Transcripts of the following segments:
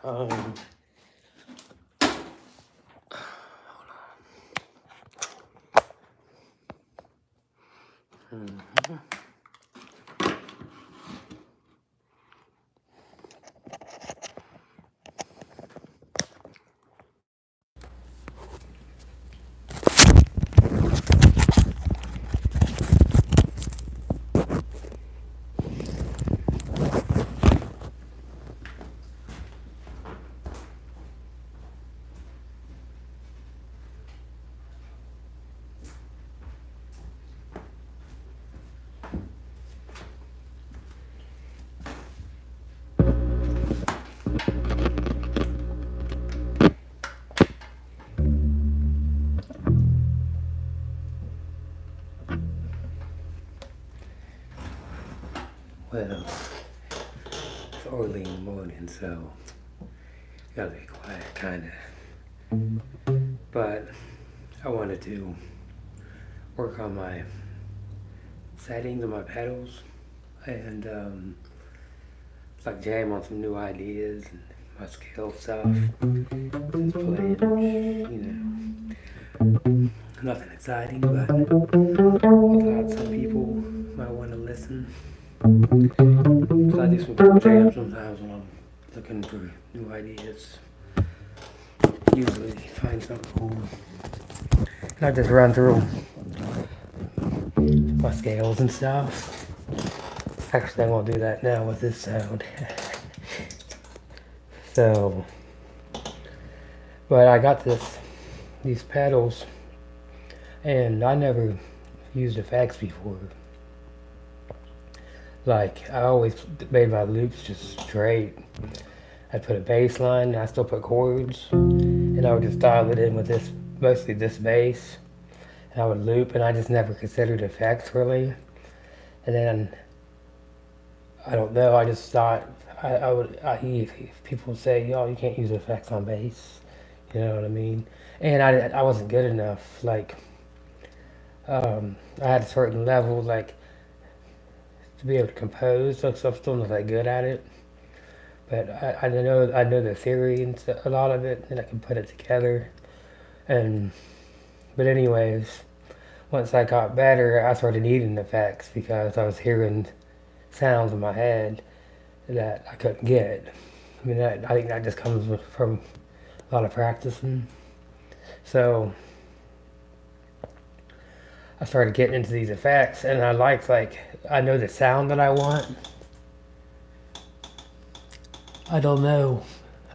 Um, mhm. Well, it's early in the morning, so gotta be quiet, kinda. But I wanted to work on my settings and my pedals, and like jam on some new ideas and my scale stuff. Just playing, nothing exciting, but I thought some people might want to listen. So I do some cool jams sometimes when I'm looking for new ideas. Usually find something cool. And I just run through my scales and stuff. Actually, I won't do that now with this sound. So, but I got these pedals, and I never used effects before. Like, I always made my loops just straight. I'd put a bass line, and I still put chords, and I would just dial it in with this, mostly this bass, and I would loop, and I just never considered effects really. And then, I don't know, I just thought, people say, oh, you can't use effects on bass, you know what I mean? And I wasn't good enough, like, I had a certain level, like, to be able to compose, so I'm still not that good at it. But I know the theory and a lot of it, and I can put it together. And but anyways, once I got better, I started needing effects because I was hearing sounds in my head that I couldn't get. I mean, I think that just comes from a lot of practicing. So I started getting into these effects, and I like I know the sound that I want. I don't know.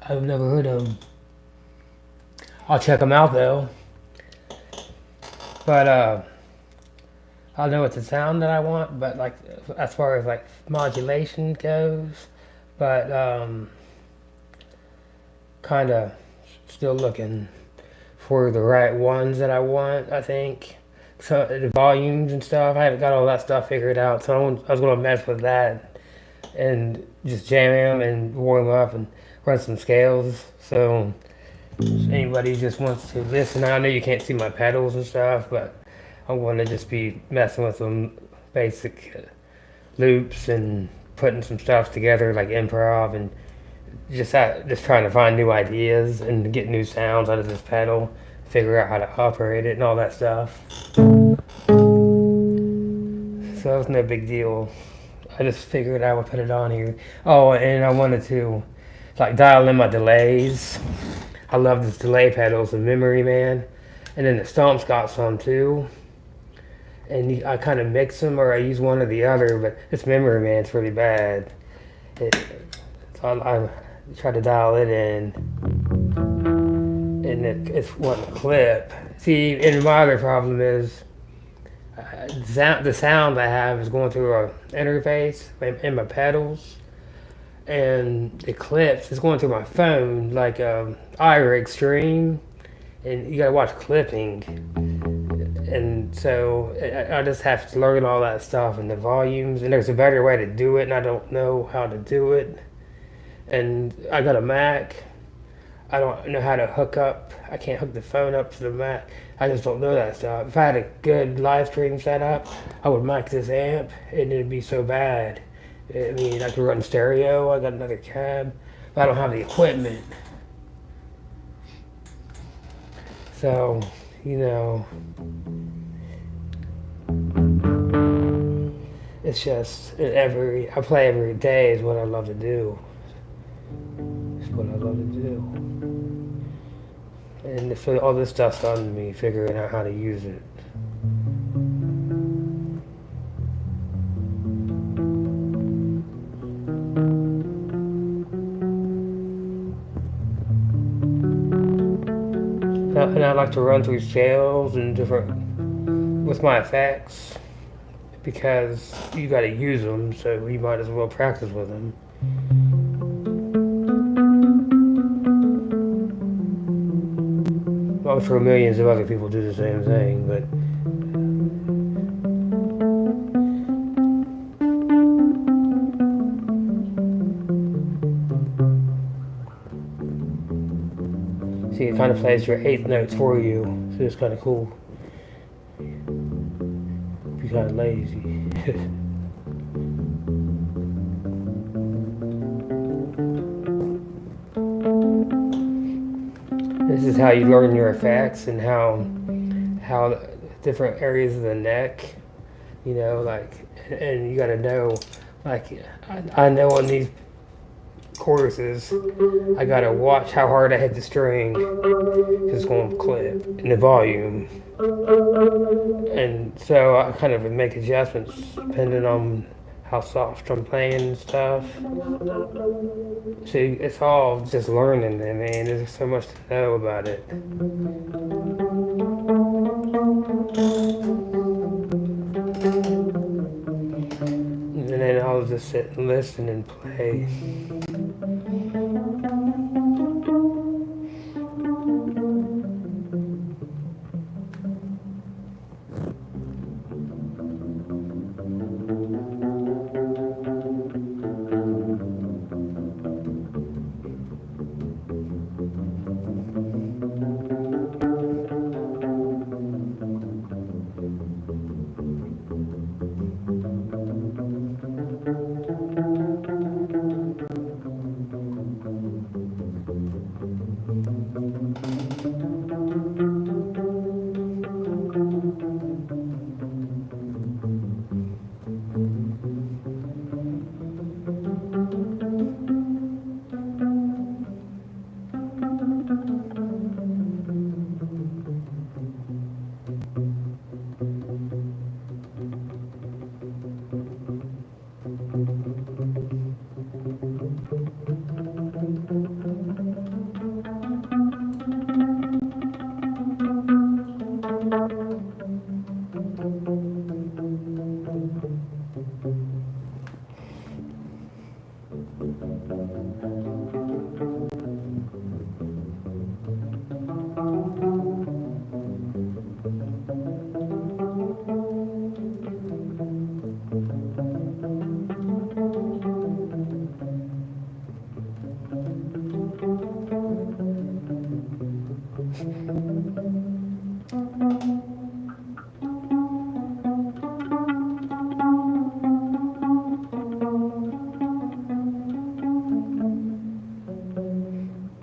I've never heard of them. I'll check them out though. But I know it's the sound that I want. But like as far as like modulation goes, but kind of still looking for the right ones that I want. I think so. The volumes and stuff. I haven't got all that stuff figured out. So I was gonna mess with that and just jam them and warm up and run some scales. So anybody just wants to listen, I know you can't see my pedals and stuff, but I want to just be messing with some basic loops and putting some stuff together like improv and just trying to find new ideas and get new sounds out of this pedal, figure out how to operate it and all that stuff. So it's no big deal. I just figured I would put it on here. Oh, and I wanted to like dial in my delays. I love this delay pedals, the Memory Man, and then the Stomp's got some too. And I kind of mix them, or I use one or the other. But this Memory Man's really bad. So I try to dial it in, and it's one clip. See, and my other problem is the sound I have is going through an interface in my pedals, and the clips is going through my phone like iRig Stream, and you gotta watch clipping, and so I just have to learn all that stuff and the volumes, and there's a better way to do it, and I don't know how to do it. And I got a Mac. I don't know how to hook up. I can't hook the phone up to the Mac. I just don't know that stuff. If I had a good live stream set up, I would mic this amp, and it'd be so bad. I mean, I could run stereo. I got another cab, but I don't have the equipment. So, you know, it's just I play every day is what I love to do. It's what I love to do. And so all this stuff's on me, figuring out how to use it. And I like to run through scales and different with my effects because you got to use them, so you might as well practice with them. I'm sure millions of other people do the same thing, but see, it kind of plays your eighth notes for you, so it's kind of cool. If you're kind of lazy. This is how you learn your effects and how different areas of the neck, you know, like, and you got to know, like, I know on these choruses, I got to watch how hard I hit the string, 'cause it's going to clip, and the volume, and so I kind of make adjustments depending on how soft I'm playing and stuff. See, it's all just learning, I mean, there's so much to know about it. And then I'll just sit and listen and play.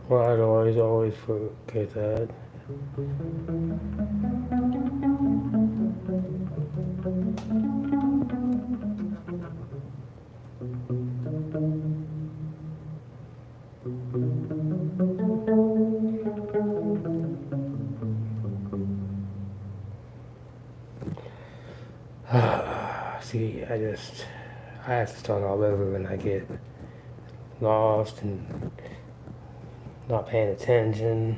Well, I'd always forget that. See, I have to start all over when I get lost and not paying attention.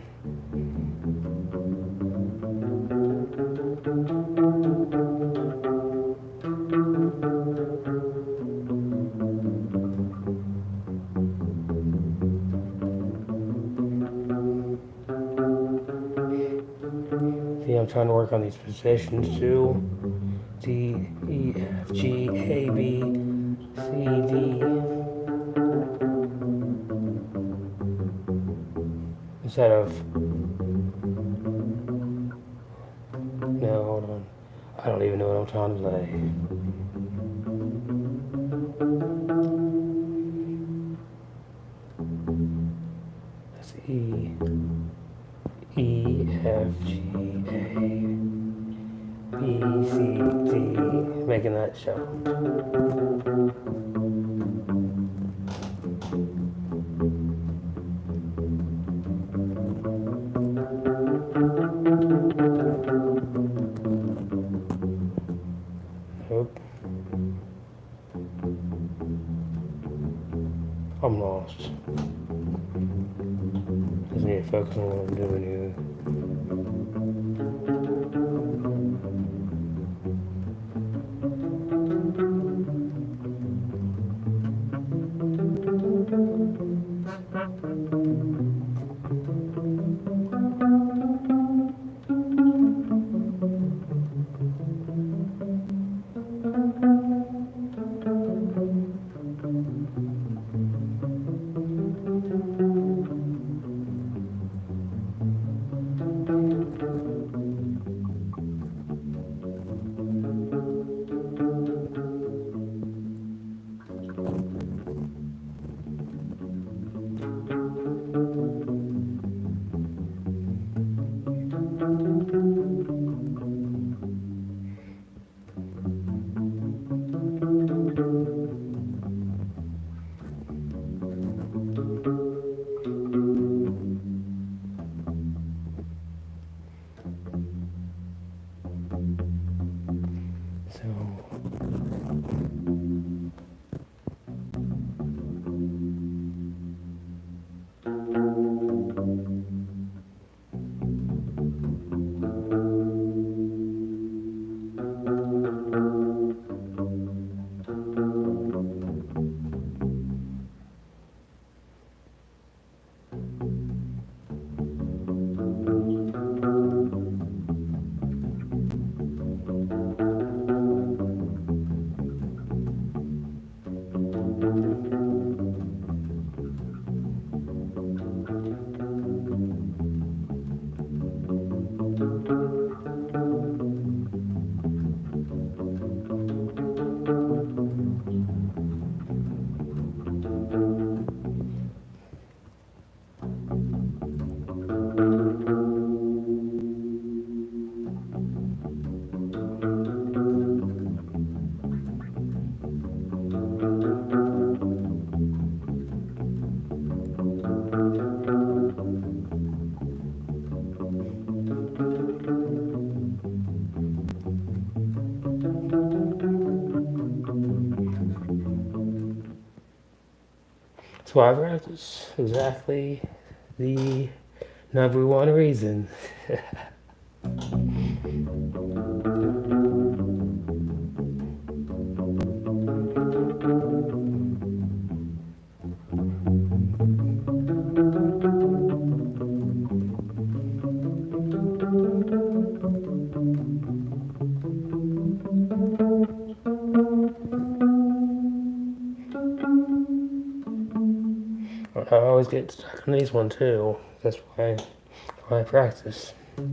See, I'm trying to work on these positions too. D, E, F, G, A, B, C, D. Instead of, no, hold on. I don't even know what I'm trying to play. D, E, F, G, A, B, C, D, making that shuffle. Nope. I'm lost. Just need to focus on what I'm doing here. So I practice exactly the number one reason. I always get stuck on these one too. That's why I practice. Then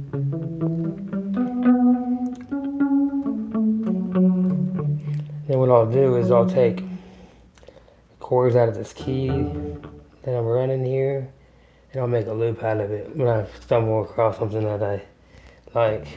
what I'll do is I'll take chords out of this key that I'm running here, and I'll make a loop out of it when I stumble across something that I like.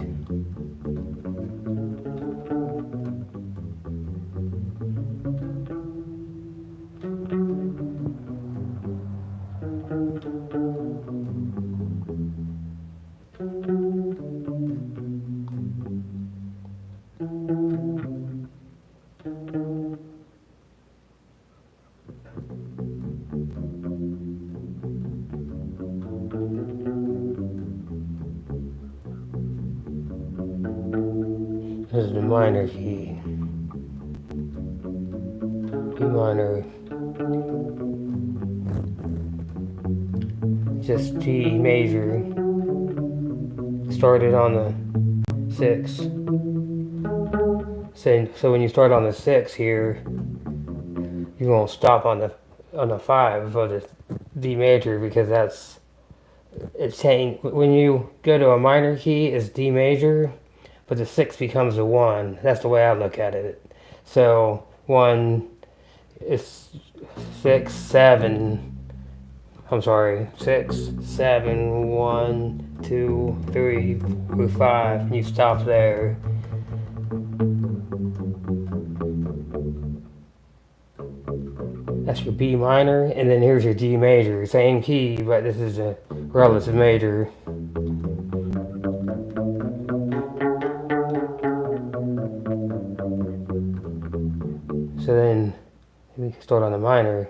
This is the minor key. B minor. Just G major. Started on the 6. So when you start on the 6 here, you're gonna stop on the 5 of the D major, because it's changed. When you go to a minor key, it's D major, but the 6 becomes a 1. That's the way I look at it. So 1 is 6, 7, I'm sorry, 6, 7, 1, 2, 3, 4, 5. And you stop there. That's your B minor, and then here's your D major. Same key, but this is a relative major. So then we start on the minor.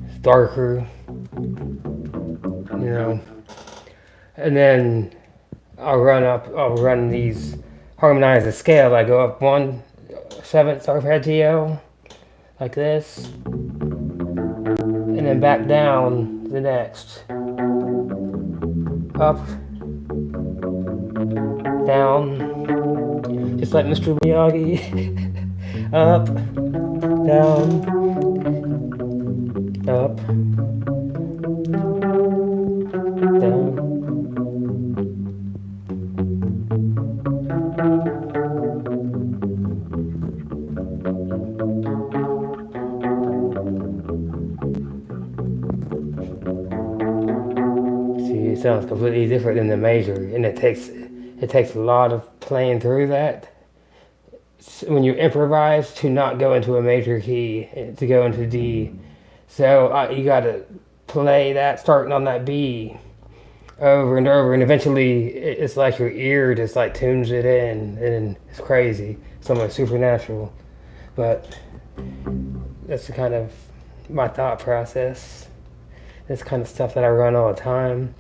It's darker, you know. And then I'll run these, harmonize the scale. I go up 1/7 arpeggio, like this, and then back down the next. Up, down, just like Mr. Miyagi. Up, down, up, down. See, it sounds completely different than the major, and it takes a lot of playing through that. When you improvise, to not go into a major key, to go into D. So you got to play that starting on that B over and over, and eventually it's like your ear just like tunes it in, and it's crazy. It's almost supernatural. But that's the kind of my thought process. This kind of stuff that I run all the time.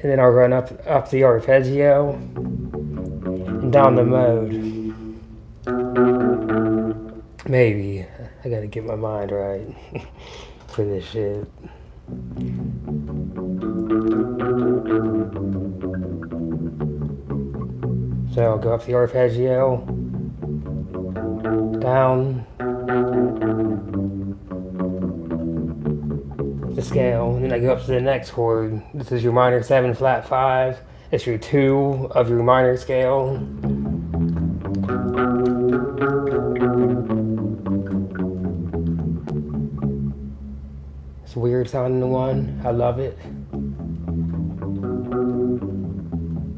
And then I'll run up the arpeggio and down the mode. Maybe. I gotta get my mind right for this shit. So I'll go up the arpeggio, down the scale, and then I go up to the next chord. This is your minor 7 flat 5. It's your 2 of your minor scale. It's a weird sounding one. I love it.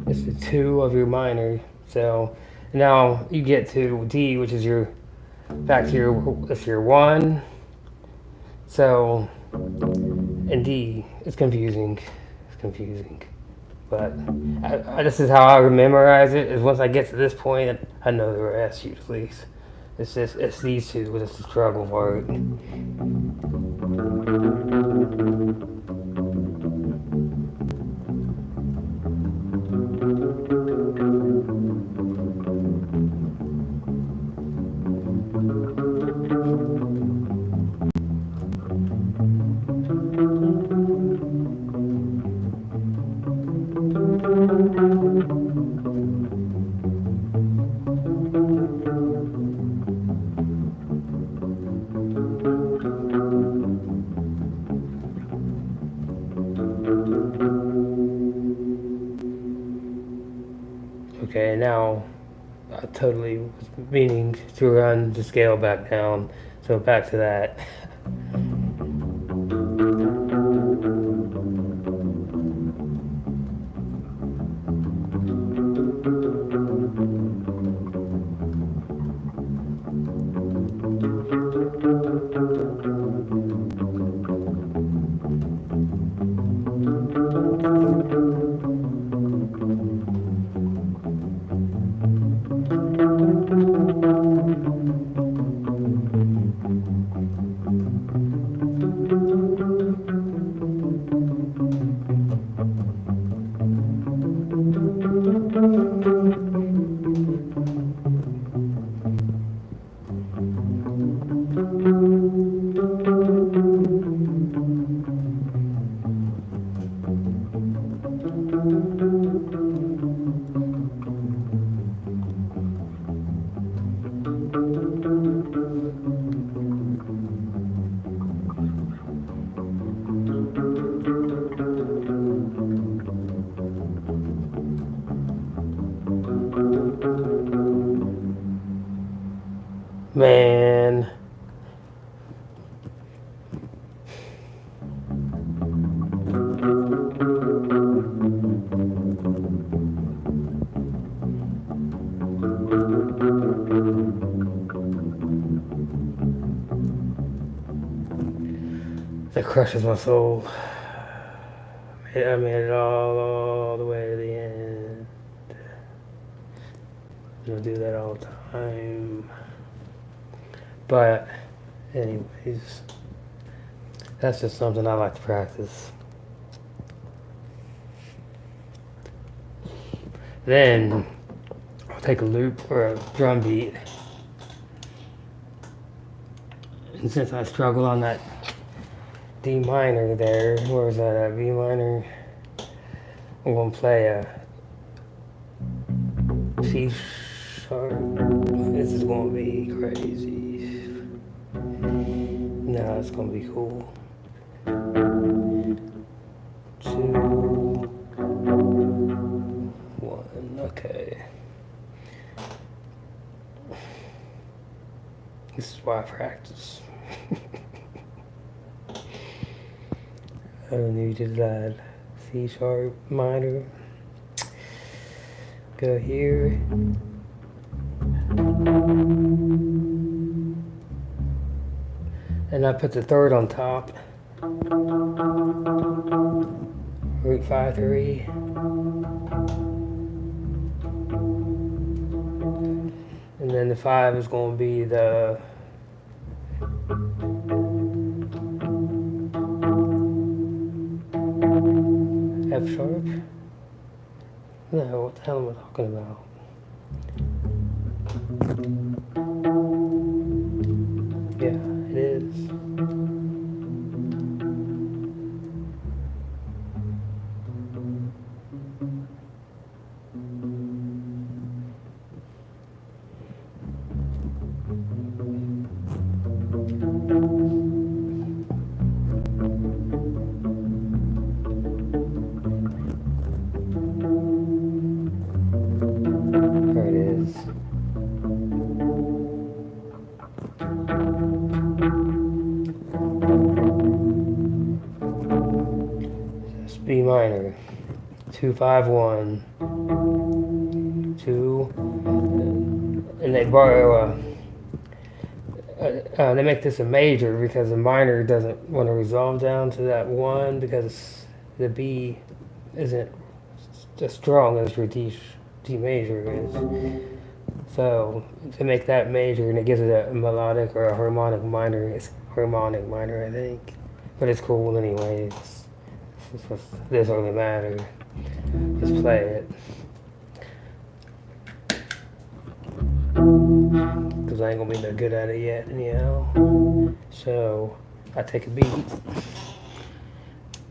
It's the 2 of your minor. So now you get to D, which is back to your 1. So, and D, it's confusing. But this is how I memorize it, is once I get to this point, I know the rest usually. It's these two, but it's the struggle part. Okay, now I totally was meaning to run the scale back down, so back to that. Man. That crushes my soul. I made it all the way to the end. I'll do that all the time. But, anyways, that's just something I like to practice. Then, I'll take a loop or a drum beat. And since I struggle on that D minor there, where's that, B minor? I'm gonna play a C sharp. This is gonna be crazy. No, it's gonna be cool. 2, 1, okay. This is why I practice. I needed that C sharp minor. Go here. And I put the third on top. Root 5, 3. And then the 5 is going to be the F sharp. No, what the hell am I talking about? Yeah, it is. There it is. It's B minor. 2, 5, 1. 2. And they borrow they make this a major because the minor doesn't want to resolve down to that 1 because the B isn't as strong as your D major is. So to make that major, and it gives it a melodic or a harmonic minor. It's harmonic minor, I think, but it's cool anyways. It doesn't really matter. Just play it. Because I ain't gonna be no good at it yet, anyhow. So I take a beat.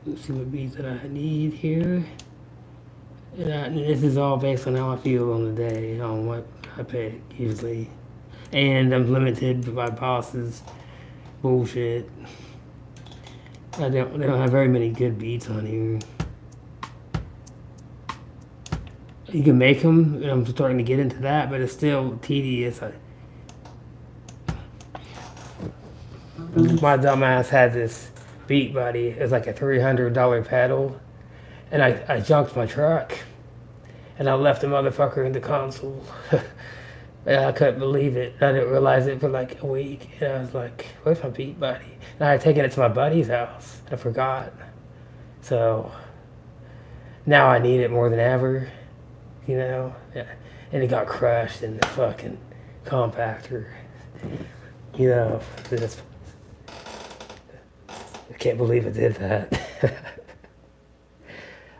Let's see what beats that I need here. And this is all based on how I feel on the day, on what I pick usually. And I'm limited by boss's bullshit. They don't have very many good beats on here. You can make them, and I'm starting to get into that, but it's still tedious. My dumbass had this beat buddy. It was like a $300 pedal, and I junked my truck, and I left the motherfucker in the console. And I couldn't believe it. I didn't realize it for like a week, and I was like, "Where's my beat buddy?" And I had taken it to my buddy's house. I forgot. So now I need it more than ever. You know, yeah. And it got crushed in the fucking compactor. You know, I can't believe I did that.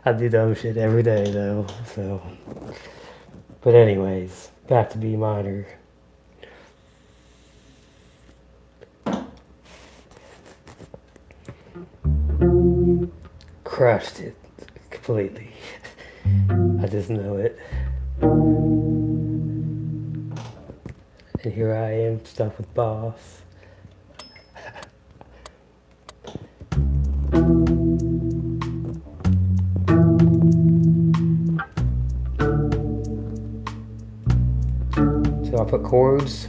I do dumb shit every day though, so. But anyways, back to B minor. Crushed it completely. I just know it. And here I am stuck with boss. So I put chords.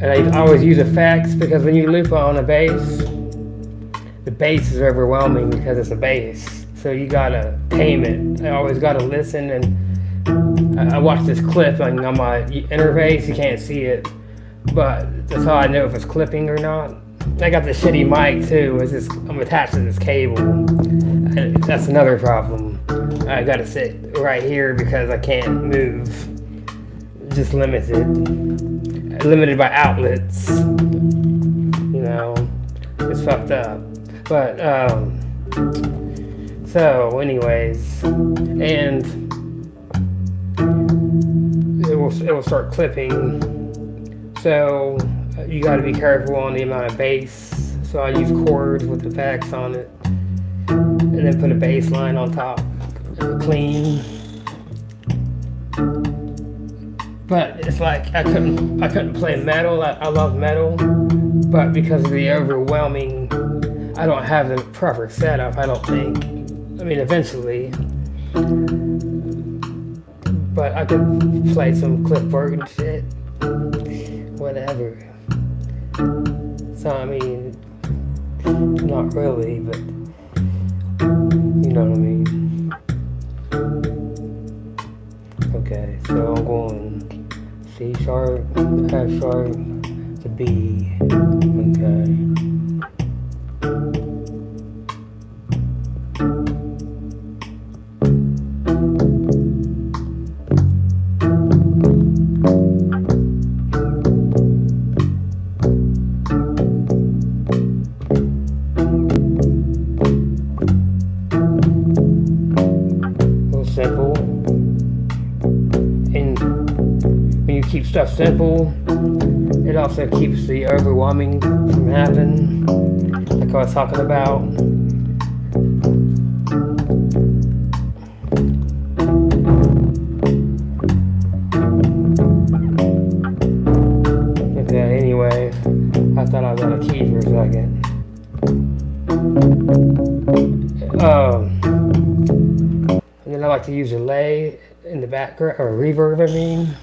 And I always use effects because when you loop on a bass, the bass is overwhelming because it's a bass. So you gotta tame it. I always gotta listen, and I watched this clip on my interface. You can't see it, but that's how I know if it's clipping or not. I got this shitty mic too. I'm attached to this cable. And that's another problem. I gotta sit right here because I can't move. Just limited by outlets. You know, it's fucked up. But so anyways, and it will start clipping. So you got to be careful on the amount of bass. So I use chords with effects on it, and then put a bass line on top, clean. But it's like I couldn't play metal. I love metal, but because of the overwhelming, I don't have the proper setup. I don't think. I mean, eventually, but I could play some Cliff Burton shit, whatever. So I mean, not really, but you know what I mean. Okay, so I'm going C sharp, F sharp to B. Okay. Simple. And when you keep stuff simple, it also keeps the overwhelming from happening, like I was talking about. Okay, anyway, I thought I was on a key for a second. And then I like to use a delay in the background, or reverb, I mean,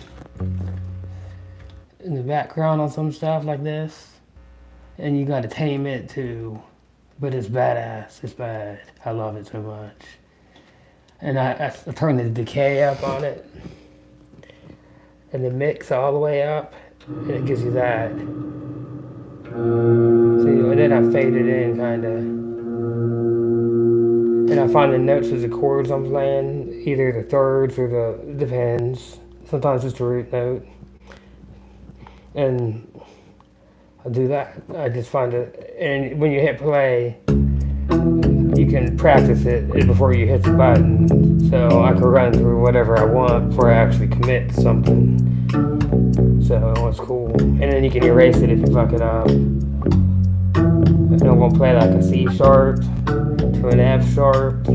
in the background on some stuff like this. And you gotta tame it too, but it's badass, it's bad. I love it so much. And I turn the decay up on it, and the mix all the way up, and it gives you that. See, and then I fade it in kinda. And I find the notes as the chords I'm playing, either the thirds or the depends. Sometimes it's the root note. And I do that. I just find it. And when you hit play, you can practice it before you hit the button. So I can run through whatever I want before I actually commit to something. So it's cool. And then you can erase it if you fuck it up. And I'm going to play like a C sharp to an F sharp, so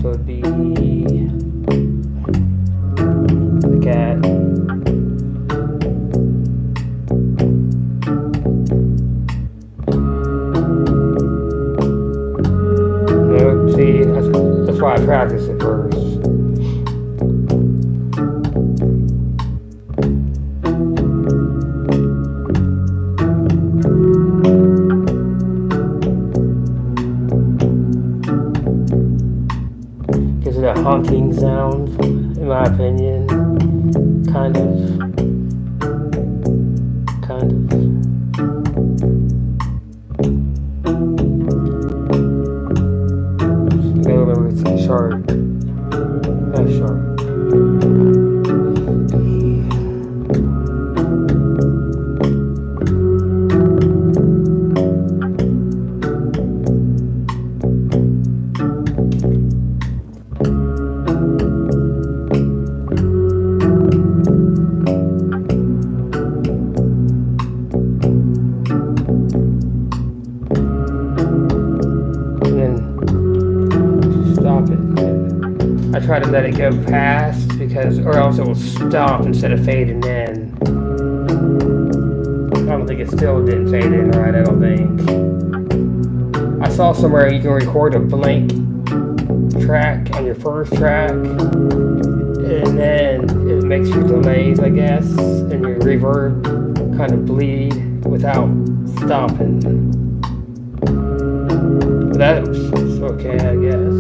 it'd be the cat. Nope, see, that's why I practice it first. A honking sound, in my opinion, kind of. Go remember it's C sharp, F sharp. I try to let it go past or else it will stop instead of fading in. I don't think it still didn't fade in right, I don't think. I saw somewhere you can record a blank track on your first track and then it makes your delays, I guess, and your reverb kind of bleed without stopping. But that's okay, I guess.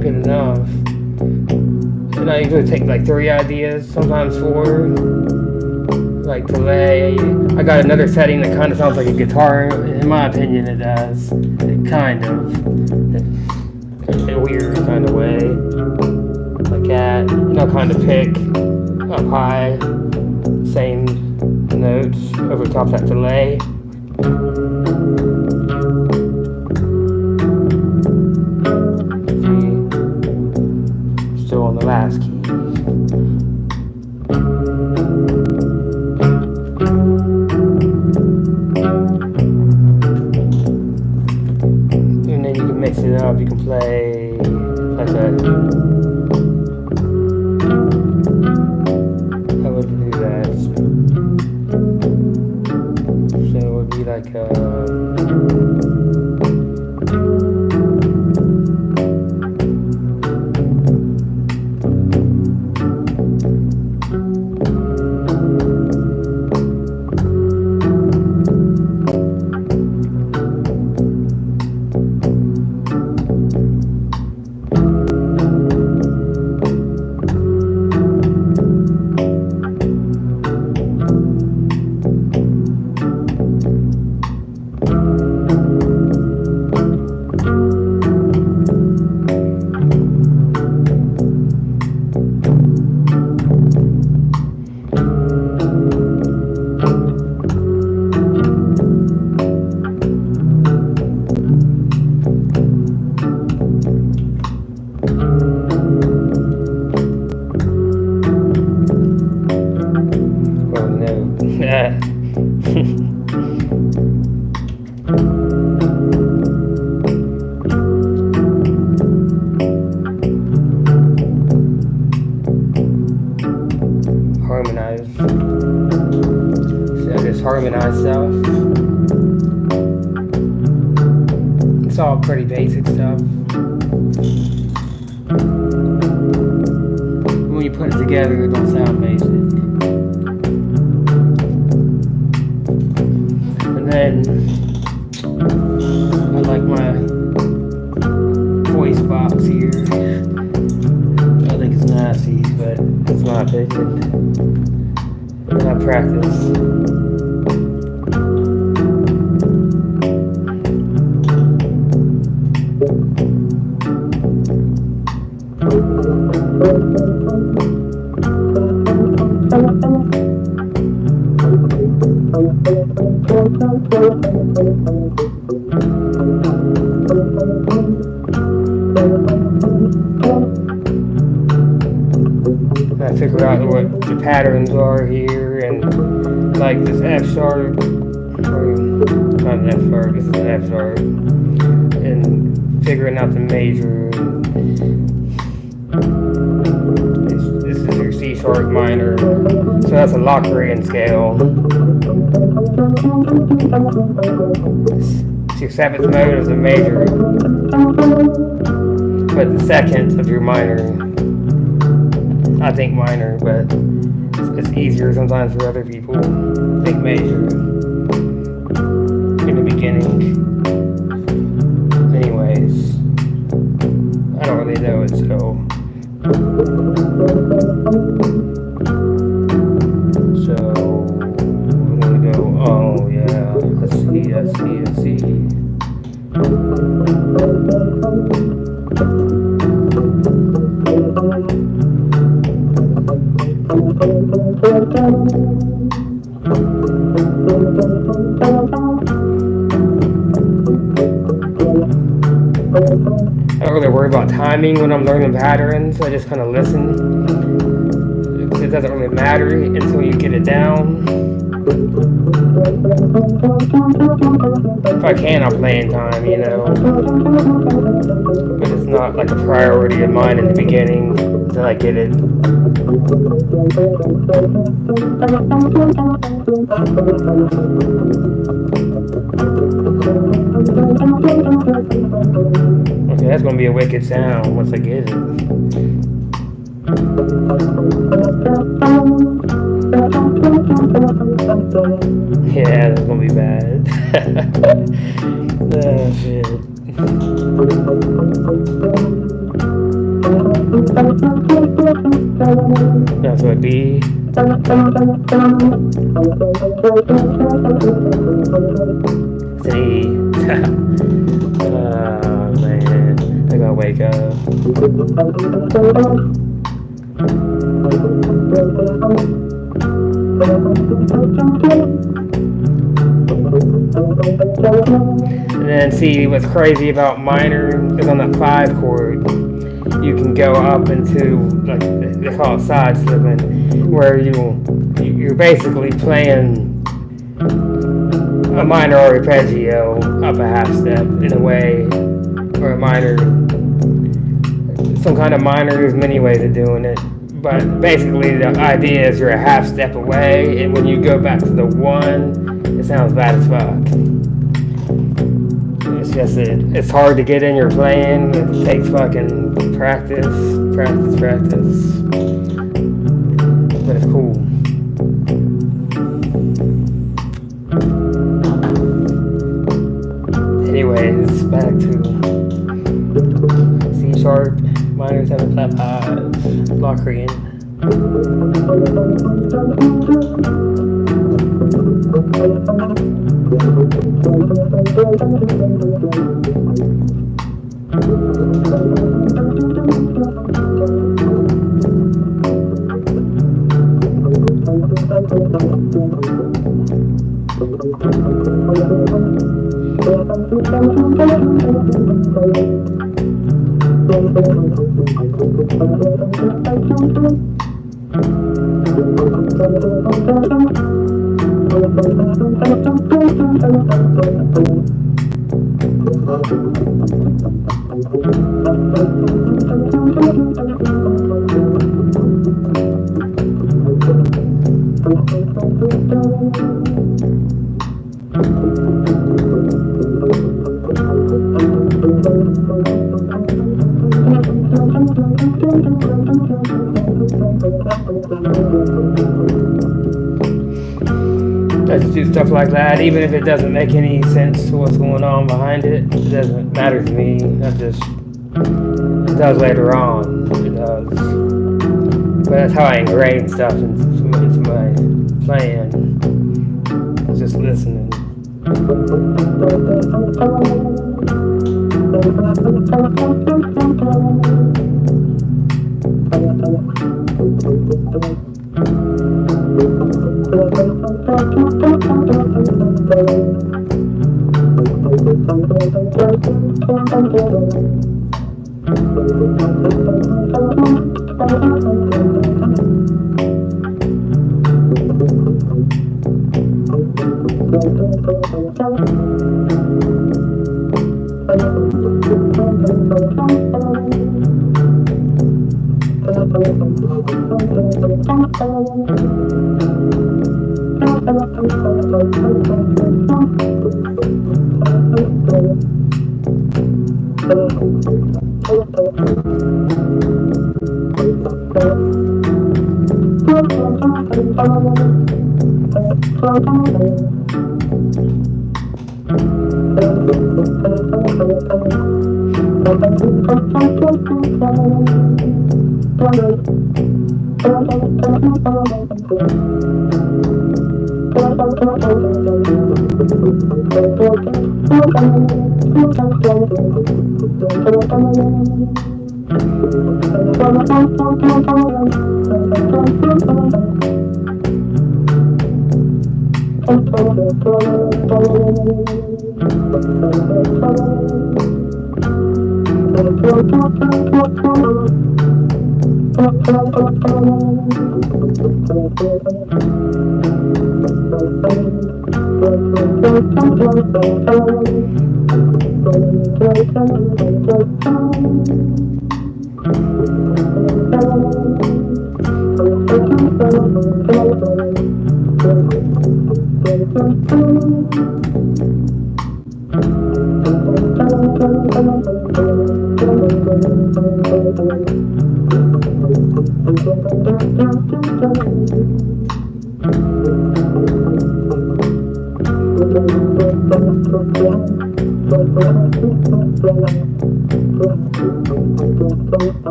Good enough. And I usually take like 3 ideas, sometimes 4. Like delay. I got another setting that kind of sounds like a guitar. In my opinion, it does. It kind of. In a weird kind of way. Like that. Kind of pick up high. Same notes over top of that delay. See? Still on the last key. And then you can mix it up. You can play like that. How would you do that? So it would be like harmonize. So just harmonize stuff. It's all pretty basic stuff. When you put it together, it don't sound basic. And then I like my voice box here. I think it's nasty, but it's my opinion. And I practice. I figure out what the patterns are here, and like this F sharp, or not an F sharp, this is an F sharp, and figuring out the major. This is your C sharp minor, so that's a Lockerian scale. It's your 7th mode of the major, but the 2nd of your minor. I think minor, but it's easier sometimes for other people. I think major in the beginning. Anyways, I don't really know it, so we're gonna go. Oh yeah, let's see. I don't really worry about timing when I'm learning patterns. I just kind of listen. It doesn't really matter until you get it down. If I can, I'll play in time, you know. But it's not like a priority of mine in the beginning until I get it. Okay, that's gonna be a wicked sound once I get it. Yeah, that's gonna be bad. Oh shit. That's what B. It's an E. Oh man, I gotta wake up. And then see what's crazy about minor is on that 5 chord, you can go up into, like they call it side slipping, where you're basically playing a minor arpeggio up a half step in a way, or a minor, some kind of minor. There's many ways of doing it, but basically the idea is you're a half step away, and when you go back to the 1, it sounds bad as fuck. It's just it's hard to get in your playing. It takes fucking practice, but it's cool. Anyways, back to C sharp, minor 7 flat 5, Locrian. I just do stuff like that, even if it doesn't make any sense to what's going on behind it. It doesn't matter to me. It does later on. It does. But that's how I ingrain stuff into my playing. It's just listening.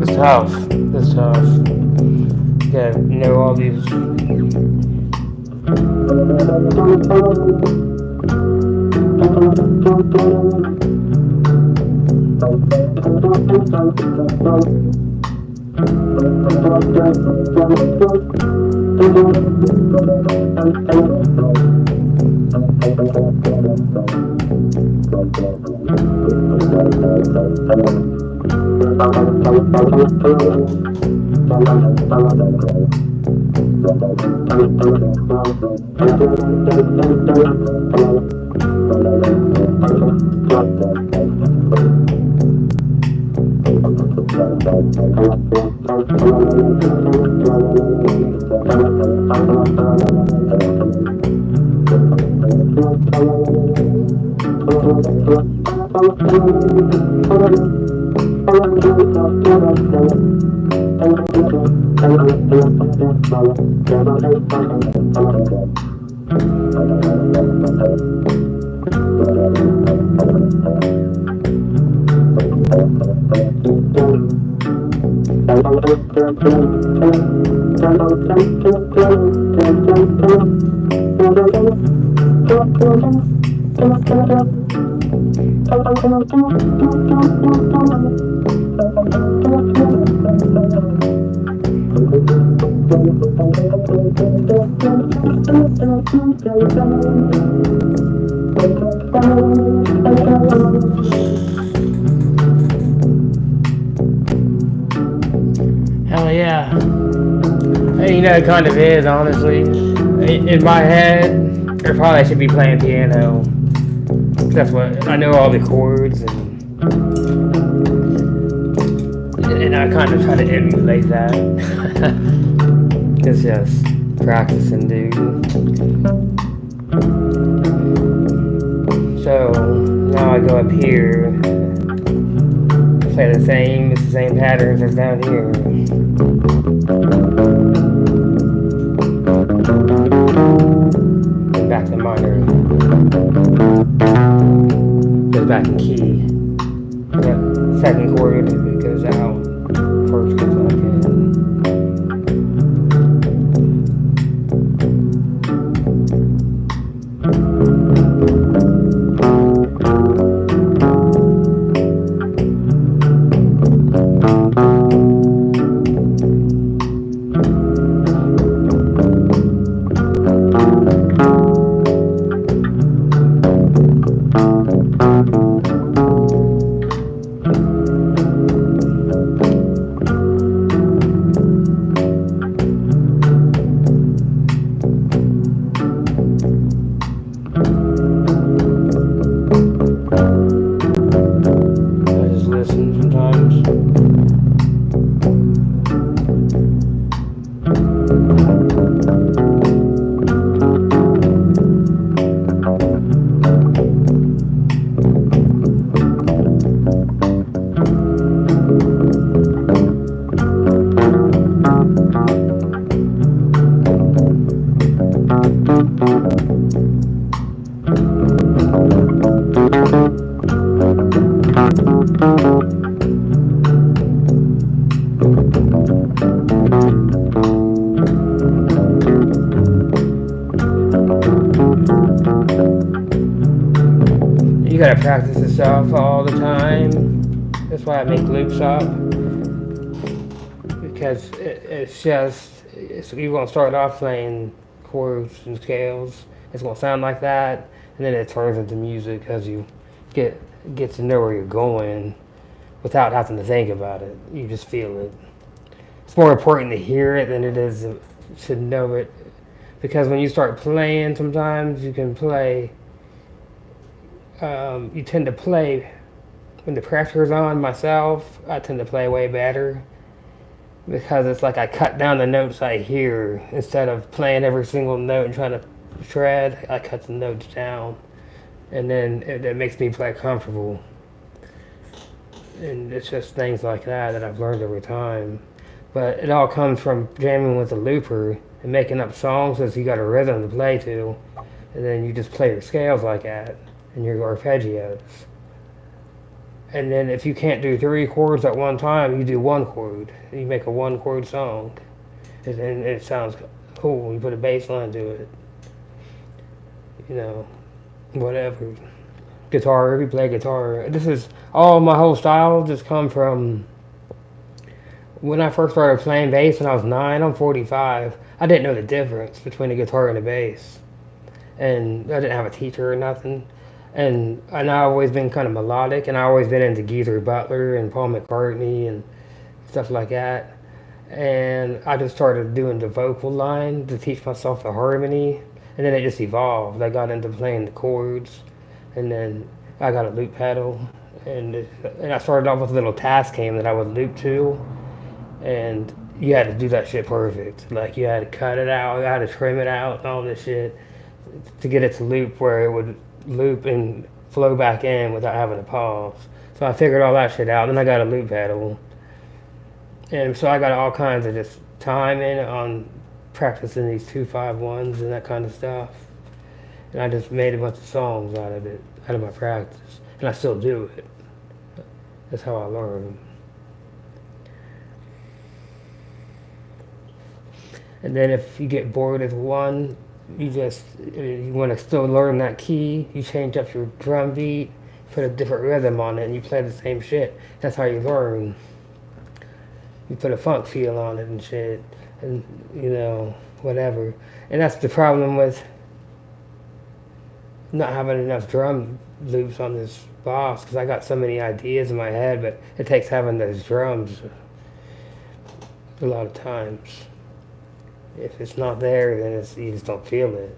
It's tough. It's tough. You gotta know all these. Hell yeah. You know, it kind of is, honestly. In my head, or probably I should be playing piano. That's what I know, all the chords, and I kind of try to emulate that. It's just practicing, dude. So now I go up here, play it's the same patterns as down here. Back to minor. Goes back in key. Yeah, second chord it goes out. First goes back in. you gotta practice this stuff all the time. That's why I make loops up, because you're gonna start off playing chords and scales. It's gonna sound like that, and then it turns into music as you get to know where you're going without having to think about it. You just feel it. It's more important to hear it than it is to know it, because when you start playing, sometimes you can play. You tend to play when the pressure's on. Myself, I tend to play way better because it's like I cut down the notes I hear instead of playing every single note and trying to shred. I cut the notes down, and then it makes me play comfortable. And it's just things like that I've learned over time. But it all comes from jamming with a looper and making up songs as you got a rhythm to play to, and then you just play your scales like that and your arpeggios. And then if you can't do 3 chords at one time, you do 1 chord. You make a 1 chord song, and it sounds cool. You put a bass line to it, whatever. Guitar, if you play guitar. This is all my whole style just come from when I first started playing bass when I was 9. I'm 45. I didn't know the difference between a guitar and a bass, and I didn't have a teacher or nothing. And I've always been kind of melodic, and I've always been into Geezer Butler and Paul McCartney and stuff like that. And I just started doing the vocal line to teach myself the harmony, and then it just evolved. I got into playing the chords, and then I got a loop pedal, and I started off with a little Tascam that I would loop to, and you had to do that shit perfect. Like, you had to cut it out, you had to trim it out, and all this shit to get it to loop where it would loop and flow back in without having to pause. So I figured all that shit out. Then I got a loop pedal, and so I got all kinds of just time in on practicing these 2-5-1s and that kind of stuff. And I just made a bunch of songs out of it, out of my practice, and I still do it. That's how I learn. And then if you get bored with one, you want to still learn that key, you change up your drum beat, put a different rhythm on it, and you play the same shit. That's how you learn. You put a funk feel on it and shit, and whatever. And that's the problem with not having enough drum loops on this boss, because I got so many ideas in my head, but it takes having those drums a lot of times. If it's not there, then you just don't feel it.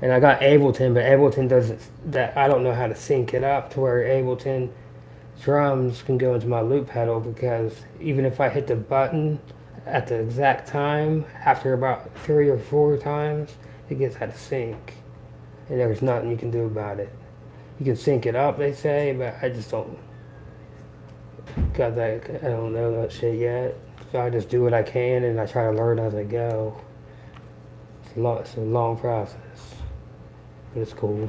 And I got Ableton, but Ableton doesn't, that I don't know how to sync it up to where Ableton drums can go into my loop pedal, because even if I hit the button at the exact time, after about 3 or 4 times, it gets out of sync. And there's nothing you can do about it. You can sync it up, they say, but I just don't I don't know that shit yet. So I just do what I can, and I try to learn as I go. It's a long process, but it's cool.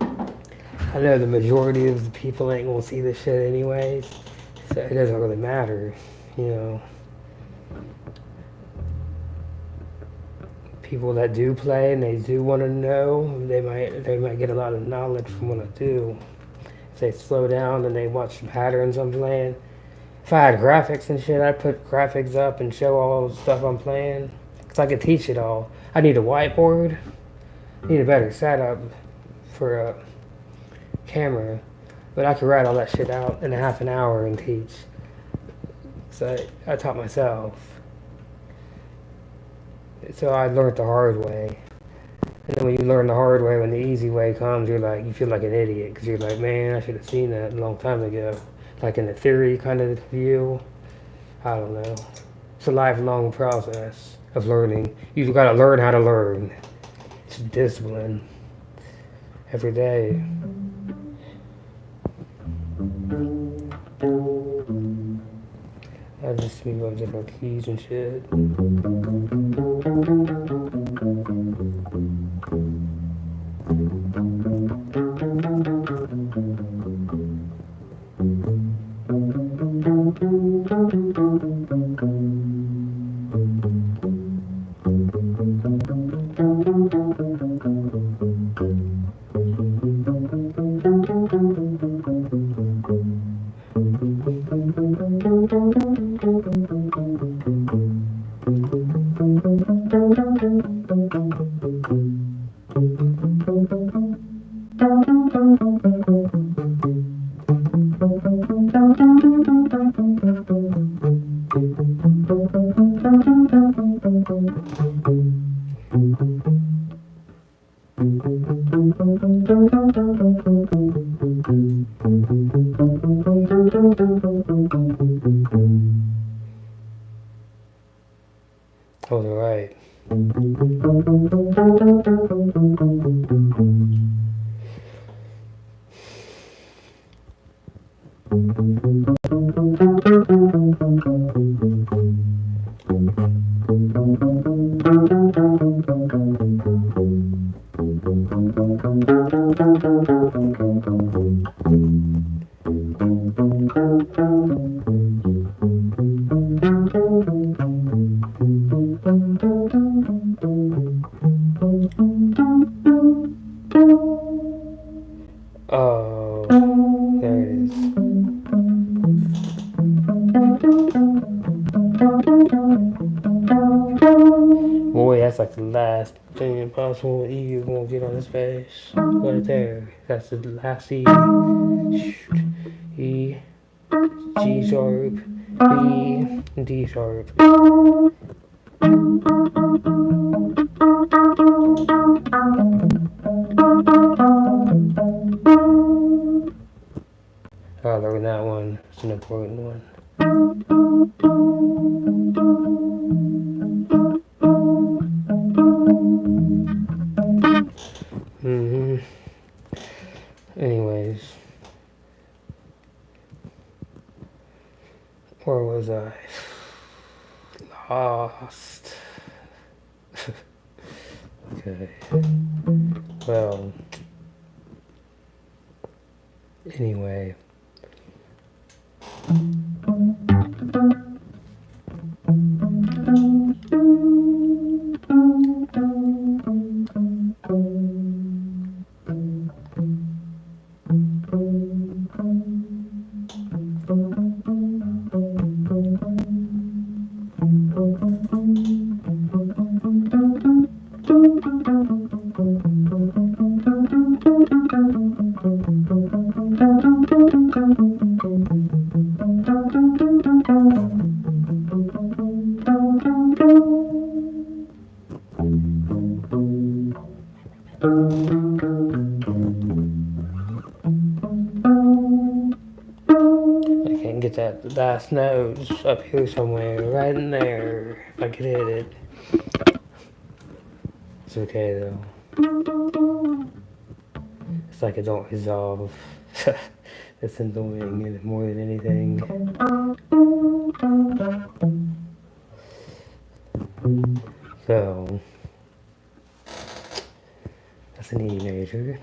I know the majority of the people ain't gonna see this shit anyways, so it doesn't really matter, People that do play and they do want to know, they might get a lot of knowledge from what I do. If they slow down and they watch the patterns I'm playing. If I had graphics and shit, I'd put graphics up and show all the stuff I'm playing, because I could teach it all. I need a whiteboard. I need a better setup for a camera, but I could write all that shit out in a half an hour and teach. So I taught myself. So I learned the hard way. And then when you learn the hard way, when the easy way comes, you feel like an idiot, because you're like, man, I should have seen that a long time ago. Like in the theory kind of view. I don't know. It's a lifelong process of learning. You gotta learn how to learn. It's discipline. Every day. I just speak of different keys and shit. Oh, they're right. Oh, there it is. Boy, that's like the last thing possible E you're gonna get on this page. Right there. That's the last E. E, G sharp, B, D sharp. Oh, look at that one. It's an important one. Anyways. Where was I? Lost. Okay. Well. Anyway. Get that last note up here somewhere, right in there. If I could hit it. It's okay though. It's like it don't resolve. It's annoying more than anything. So that's an E major.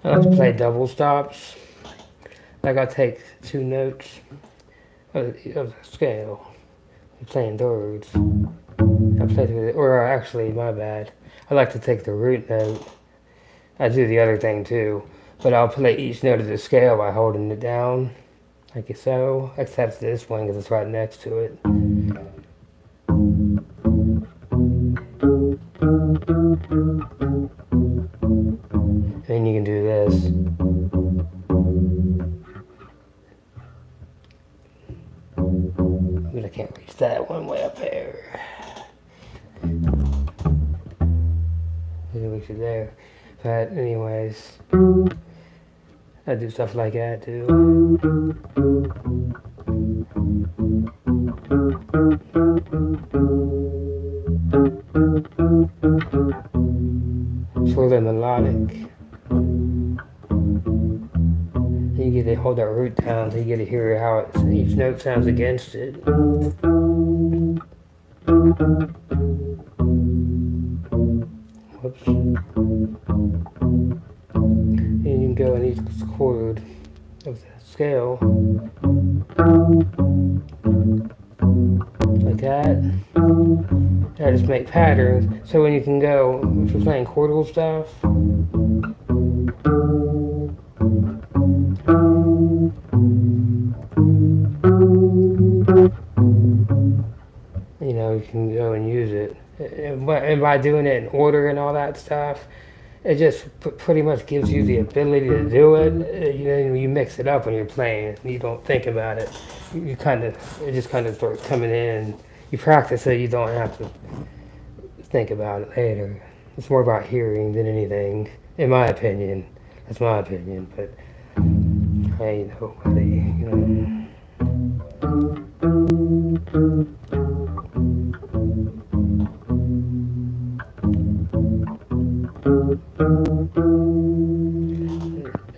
I like to play double stops. Like I take two notes of the scale. I'm playing thirds. I play through it, or actually, my bad. I like to take the root note. I do the other thing too, but I'll play each note of the scale by holding it down, like so. Except this one because it's right next to it. And you can do this. But I can't reach that one way up there. Reach it there. But anyways, I do stuff like that too. It's really melodic. You get it hold that root down so you get to hear how each note sounds against it. Whoops. And you can go in each chord of the scale like that. I just make patterns. So when you can go, if you're playing chordal stuff, you know, you can go and use it. And by doing it in order and all that stuff, it just pretty much gives you the ability to do it. You know, you mix it up when you're playing. You don't think about it. You kind of, it just kind of starts coming in. You practice it. You don't have to think about it later. It's more about hearing than anything, in my opinion. That's my opinion, but I ain't nobody, you know.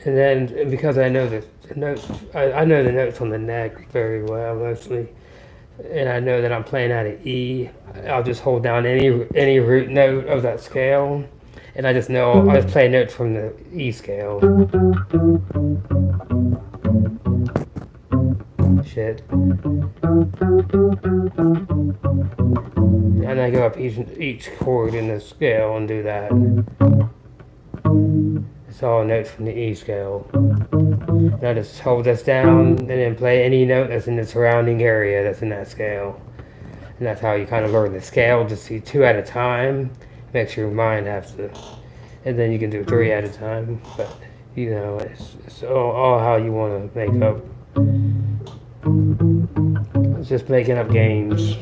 And then because I know the notes, I know the notes on the neck very well mostly, and I know that I'm playing out of E. I'll just hold down any root note of that scale, and I just know I just play notes from the E scale. Shit. And I go up each chord in the scale and do that. It's all notes from the E scale. And I just hold this down and then play any note that's in the surrounding area that's in that scale. And that's how you kind of learn the scale, just see 2 at a time. Makes your mind have to, and then you can do 3 at a time. But, you know, it's all how you want to make up. It's just making up games.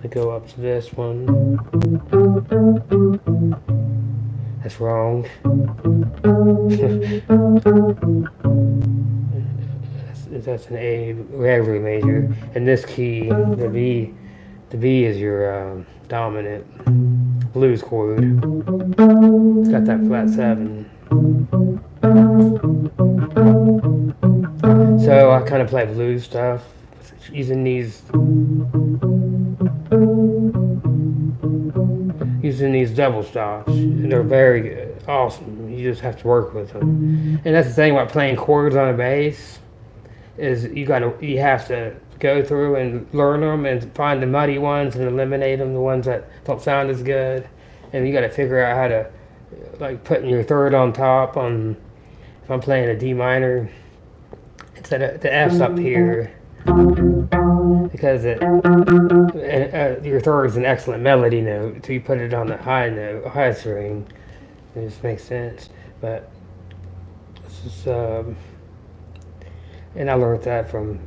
I go up to this one. That's wrong. That's an A regular major. And this key, the B is your dominant blues chord. It's got that flat 7. So I kind of play blues stuff using these double stops. And they're very awesome. You just have to work with them. And that's the thing about playing chords on a bass is you have to go through and learn them and find the muddy ones and eliminate them, the ones that don't sound as good. And you got to figure out how to, like, putting your third on top on, if I'm playing a D minor, instead of the F's up here, because your third is an excellent melody note, so you put it on the high string. It just makes sense. But this is, and I learned that from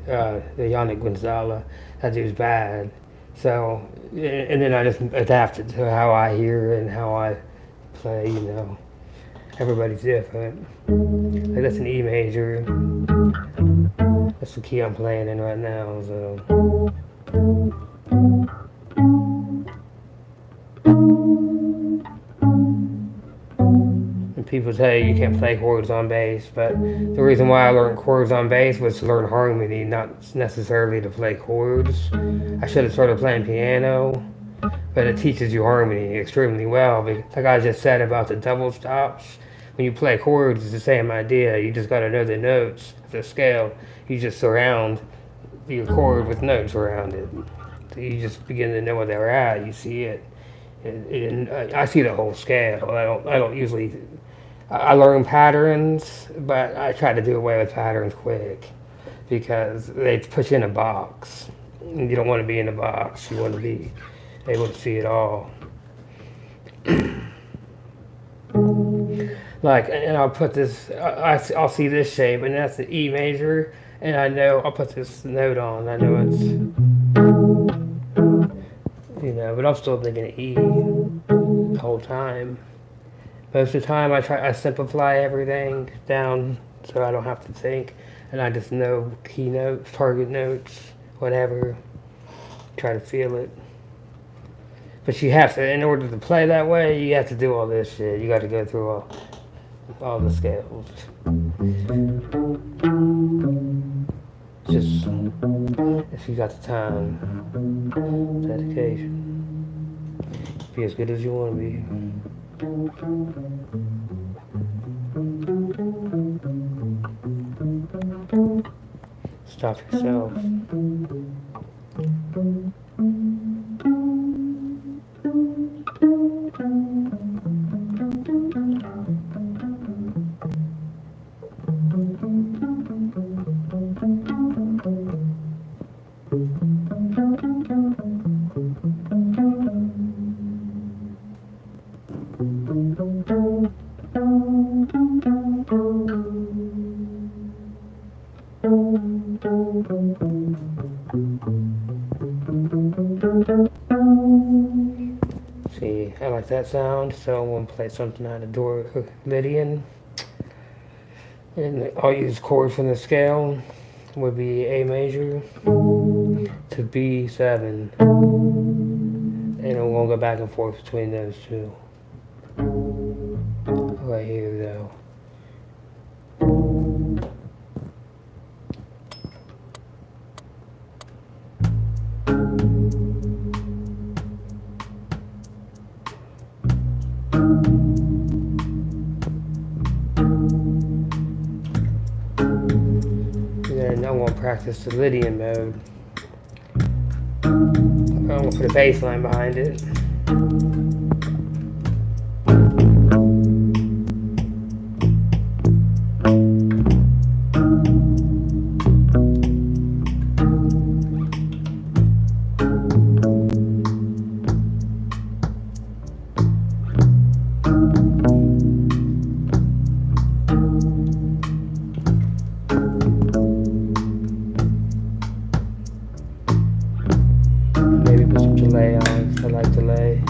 the Yannick Gonzalez. That dude's bad. So, and then I just adapted to how I hear and how I play, you know. Everybody's different. Like that's an E major. That's the key I'm playing in right now, so. And people say you can't play chords on bass, but the reason why I learned chords on bass was to learn harmony, not necessarily to play chords. I should have started playing piano, but it teaches you harmony extremely well. Like I just said about the double stops, when you play chords, it's the same idea. You just got to know the notes, the scale. You just surround your chord with notes around it. So you just begin to know where they're at. You see it. And I see the whole scale. I don't usually. I learn patterns, but I try to do away with patterns quick because they put you in a box. You don't want to be in a box. You want to be able to see it all. Like, and I'll put this, I'll see this shape, and that's an E major, and I know I'll put this note on. I know it's, you know, but I'm still thinking E the whole time. Most of the time, I simplify everything down so I don't have to think, and I just know key notes, target notes, whatever. Try to feel it. But you have to, in order to play that way, you have to do all this shit. You got to go through all all the scales. Just if you got the time, dedication, be as good as you want to be. Stop yourself. See, I like that sound, so I'm going to play something out of Dorian. And I'll use chords from the scale. Would be A major to B7. And I'm going to go back and forth between those two. Right here, though. Then I'm going to practice the Lydian mode. I'm going to put a bass line behind it. Maybe put some delay on, I like delay.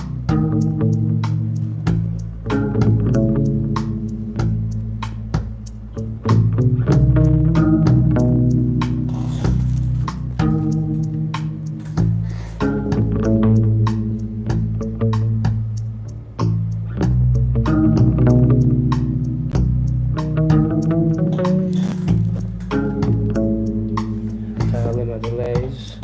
Dial in my delays.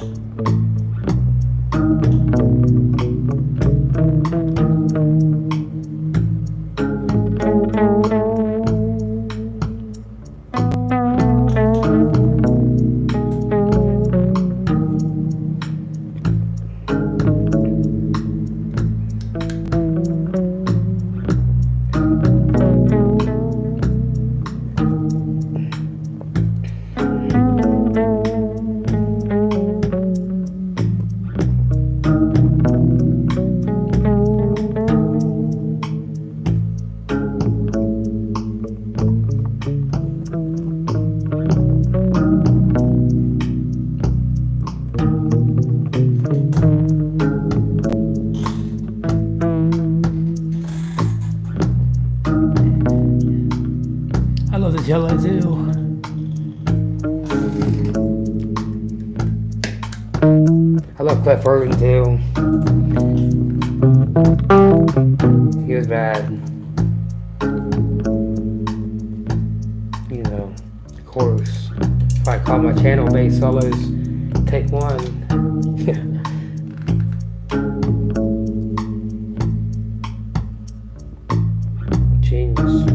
I love the jello too. I love Cliff Burton too. He was bad. You know, of course. If I call my channel bass solos, take one. Genius.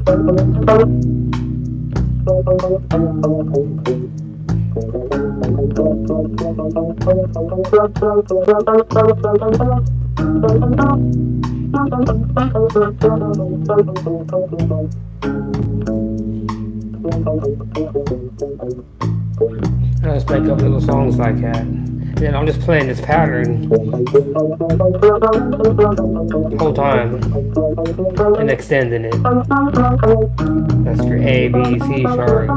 And I just make up little songs like that. And I'm just playing this pattern the whole time and extending it. That's your A, B, C sharp.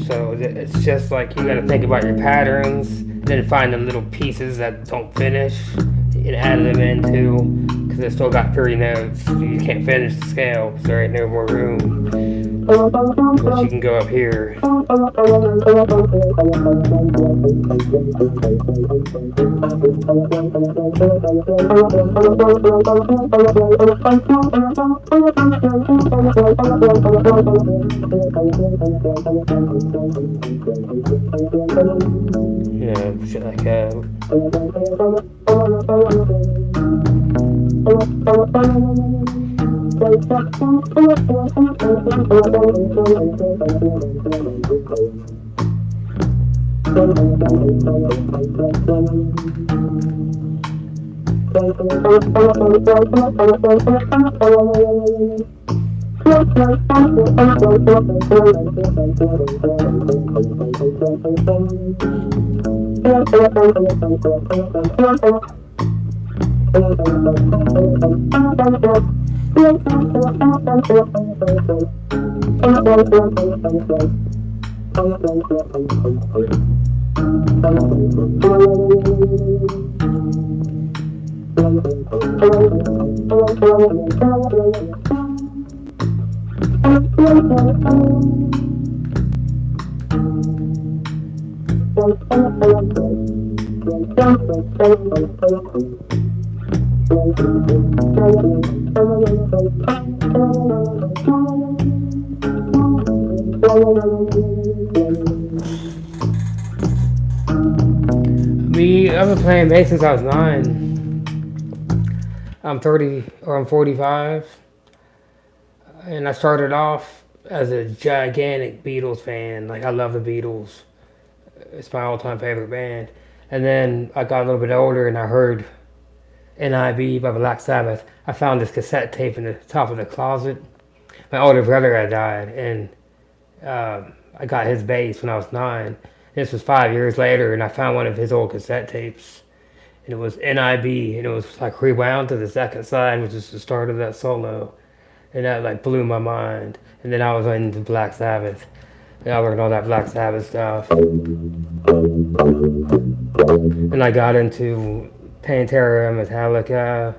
So it's just like you gotta think about your patterns, then find the little pieces that don't finish and add them into, because it's still got 3 notes. You can't finish the scale because there ain't no more room. But you can go up here. Yeah, shit like that. I've been playing bass since I was 9. I'm 30 or I'm 45, and I started off as a gigantic Beatles fan. Like I love the Beatles. It's my all-time favorite band. And then I got a little bit older and I heard NIB by Black Sabbath. I found this cassette tape in the top of the closet. My older brother had died, and I got his bass when I was 9. This was 5 years later, and I found one of his old cassette tapes, and it was NIB, and it was like rewound to the second side, which is the start of that solo, and that like blew my mind. And then I was into Black Sabbath, and I learned all that Black Sabbath stuff, and I got into Pantera, Metallica.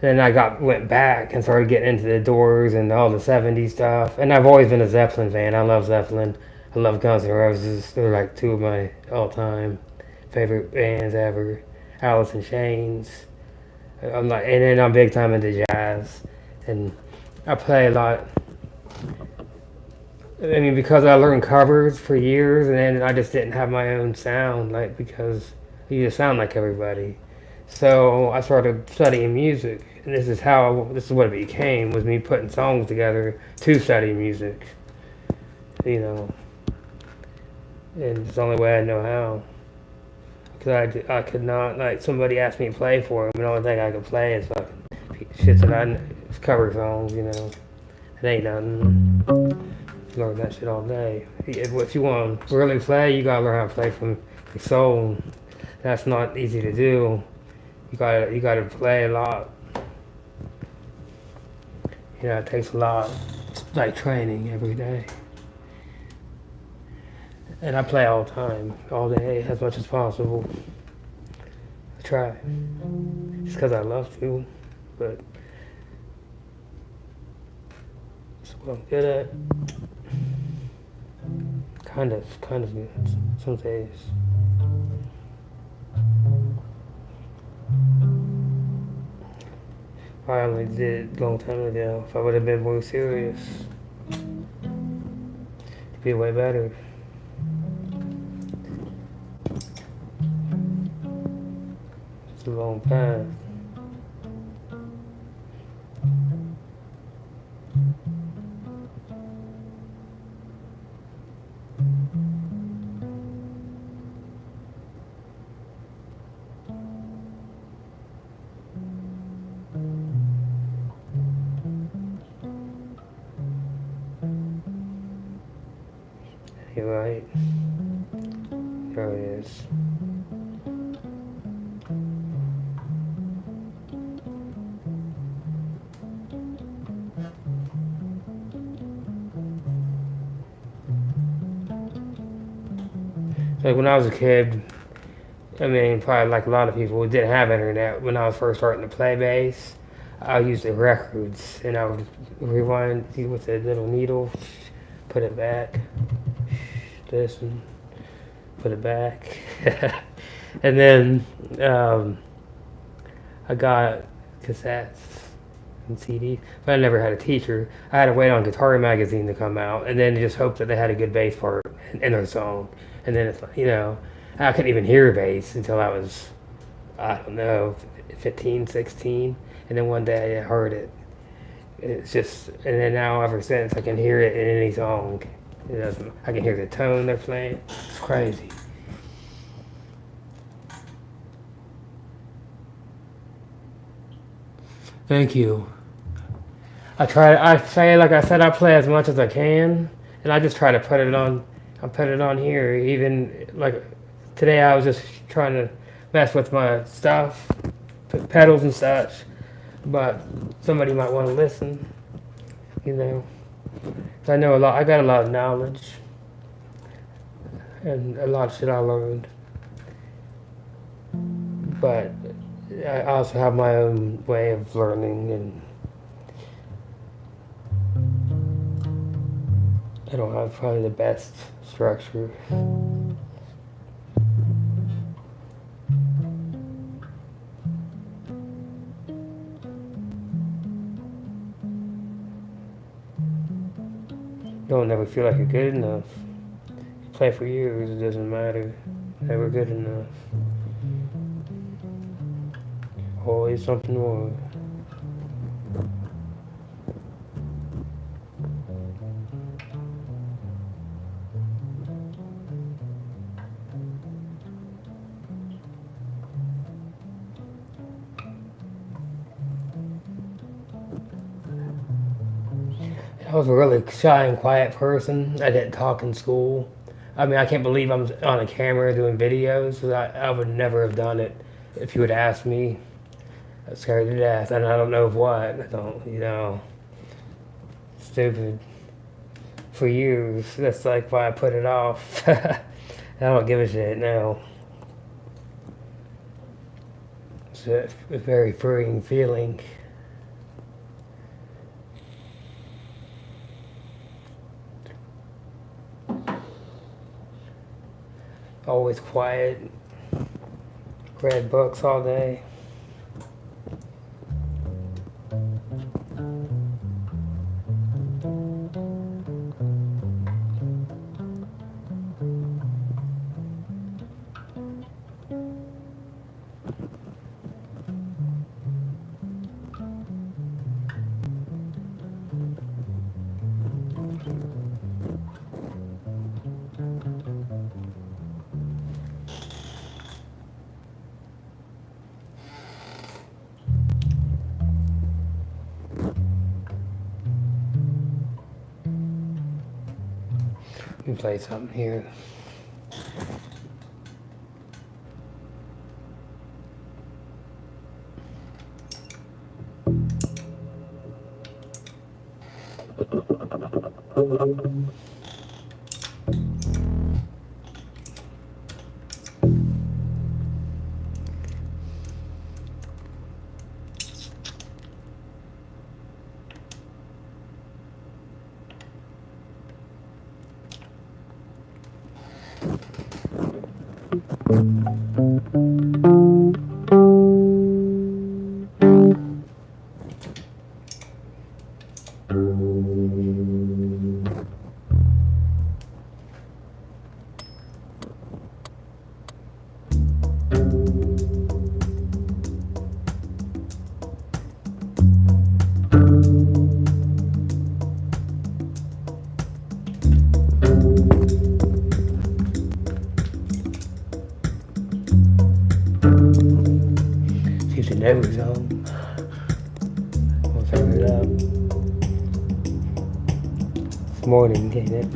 Then I went back and started getting into the Doors and all the '70s stuff. And I've always been a Zeppelin fan. I love Zeppelin. I love Guns N' Roses. They're like 2 of my all-time favorite bands ever. Alice in Chains. And then I'm big time into jazz. And I play a lot. I mean, because I learned covers for years, and then I just didn't have my own sound, like, because you just sound like everybody. So I started studying music, and this is what it became, was me putting songs together to study music, you know, and it's the only way I know how, because I could not, like, somebody asked me to play for them, and the only thing I could play is fucking shit that it's cover songs, you know, it ain't nothing. Learn that shit all day. If you want to really play, you gotta learn how to play from your soul. That's not easy to do. You gotta play a lot. You know, it takes a lot, like training every day. And I play all the time, all day, as much as possible. I try, just because I love to, but it's what I'm good at. Kind of good some days. I only did a long time ago. If I would have been more serious, it'd be way better. It's a long path. You're right. There it is. Like when I was a kid, I mean, probably like a lot of people who didn't have internet, when I was first starting to play bass, I used the records and I would rewind with the little needle, put it back, this and put it back. And then I got cassettes and CDs, but I never had a teacher. I had to wait on Guitar Magazine to come out and then just hope that they had a good bass part in their song. And then it's like, I couldn't even hear bass until I was, I don't know, 15, 16. And then one day I heard it. It's just, and then now ever since I can hear it in any song. I can hear the tone they're playing. It's crazy. Thank you. I play as much as I can, and I just try to put it on. I put it on here. Even like today, I was just trying to mess with my stuff, put pedals and such. But somebody might want to listen, I know a lot. I got a lot of knowledge, and a lot of shit I learned. But I also have my own way of learning, and I don't have probably the best structure. You'll never feel like you're good enough. You play for years, it doesn't matter. Never good enough. Always something more. I was a really shy and quiet person. I didn't talk in school. I mean, I can't believe I'm on a camera doing videos. I would never have done it if you would ask me. I was scared to death, and I don't know of what. I don't, stupid. For years, that's like why I put it off. I don't give a shit now. It's a very freeing feeling. Always quiet. Read books all day. Let me play something here. There we go. We'll turn it up. It's morning, ain't it?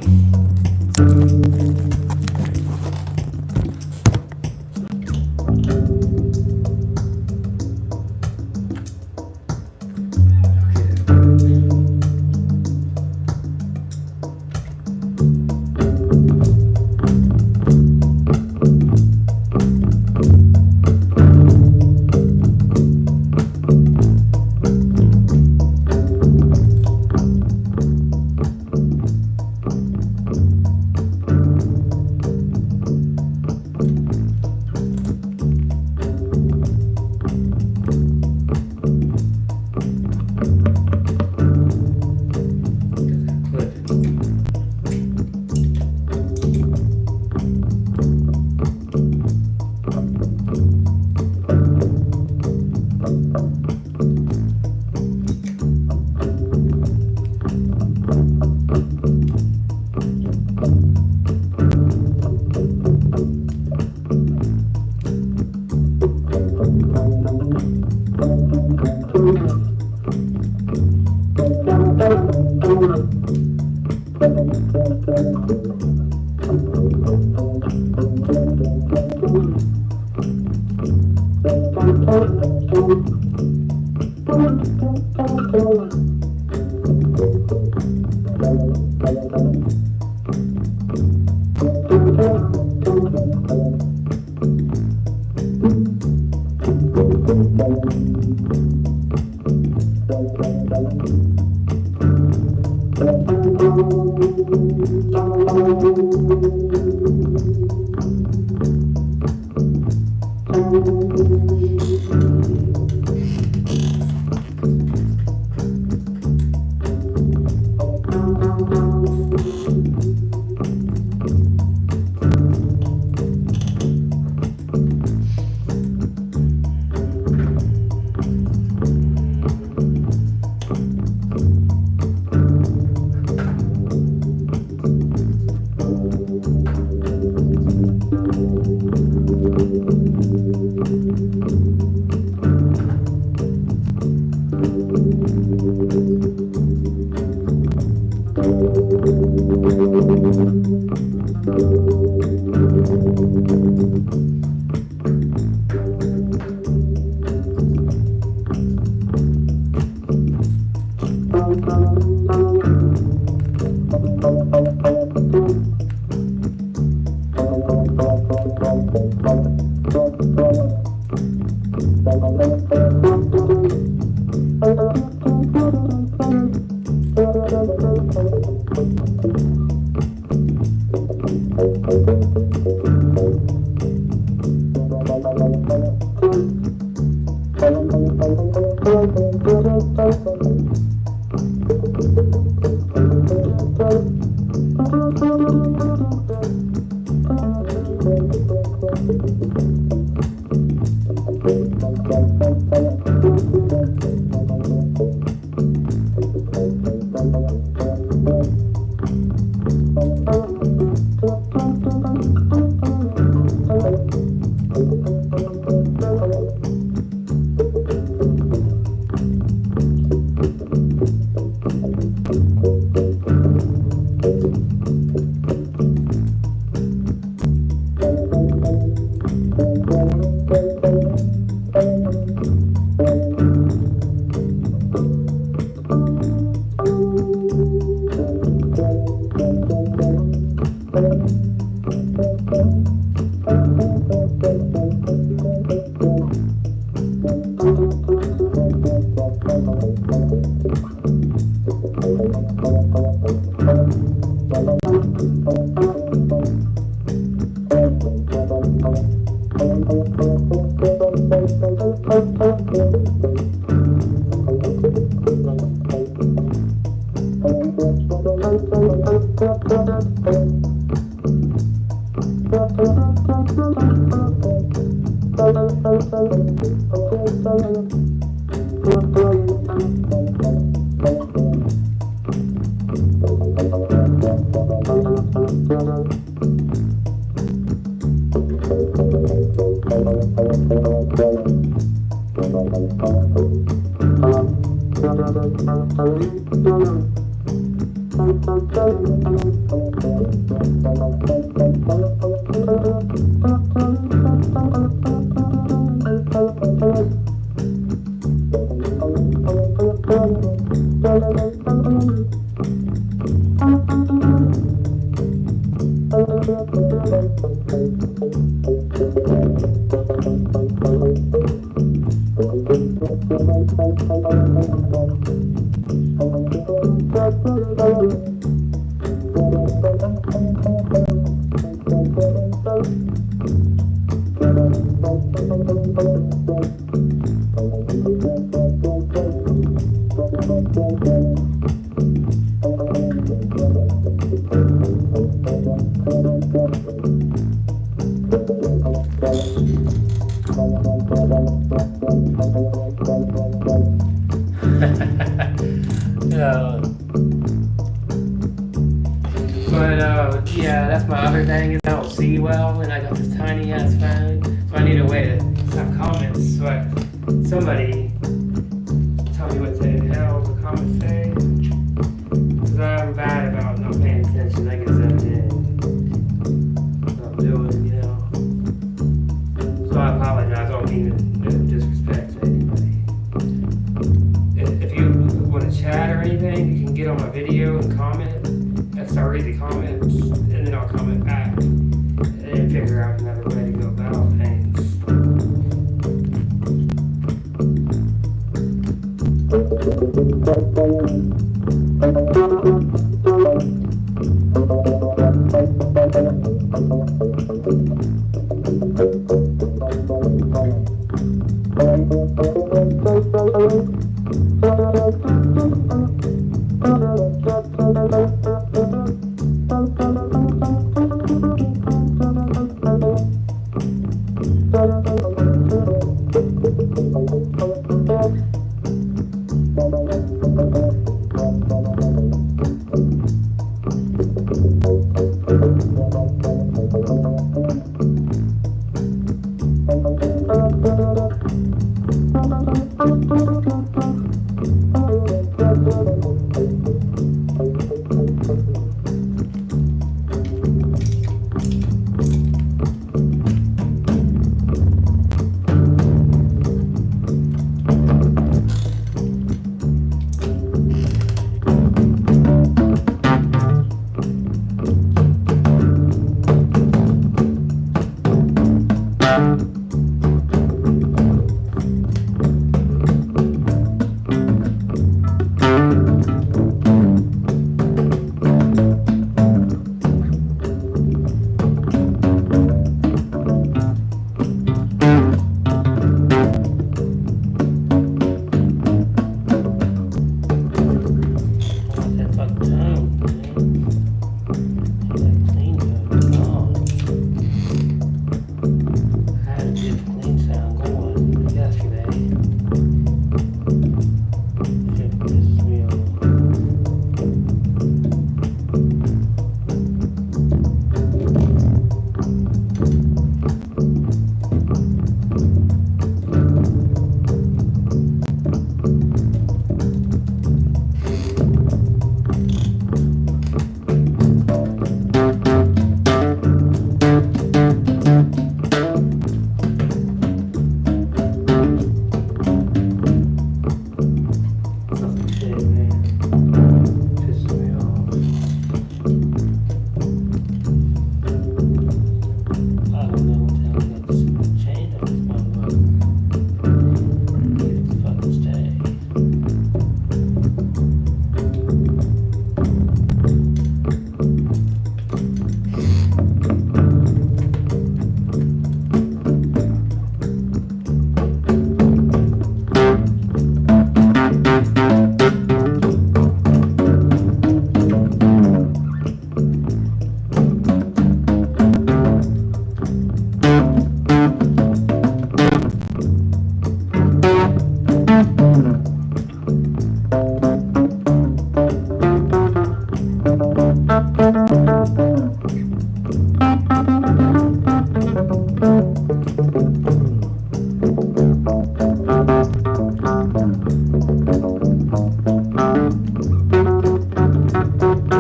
Uh, yeah, that's my other thing is I don't see well, and I got this tiny ass phone, so I need a way to stop comments. But somebody tell me what the hell the comments say, because I'm bad about not paying attention. I get zoned in. What I'm doing, you know. So I apologize. I don't mean to disrespect anybody. If you want to chat or anything, you can get on my video and comment. I'll read the comments, and then I'll comment back, and figure out another way to go about things.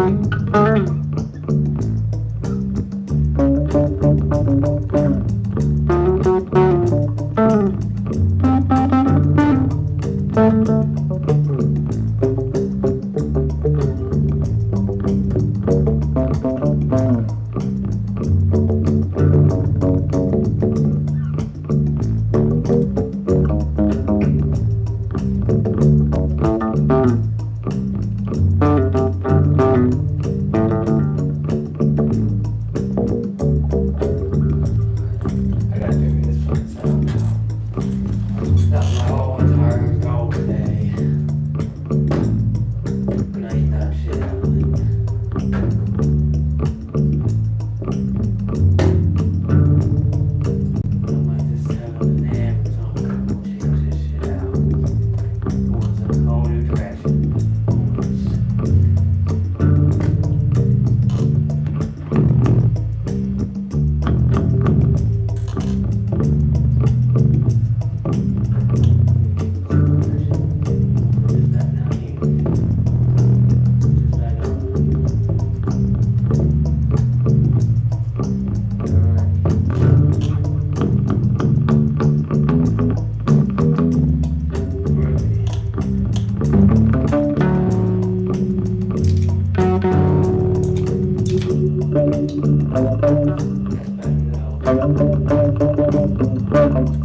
I gotta figure this part out now. Got my whole entire goal today. But I ain't done shit out of it. I might just have a nap or something. We'll change this shit out. Going some whole new direction. Just that down here. Just back up. This is gonna be the problem later.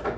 Get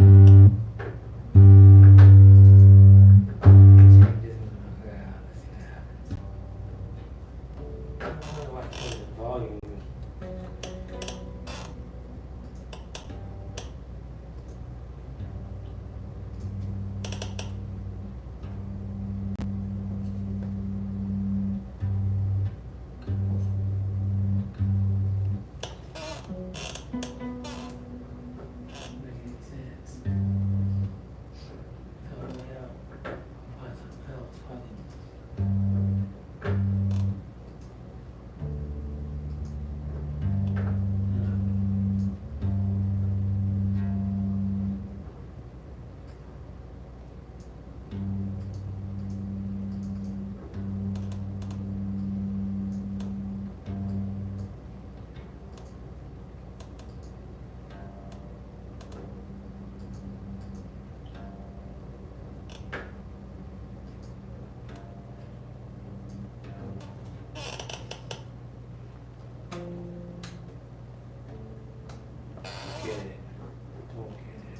it. Don't get it.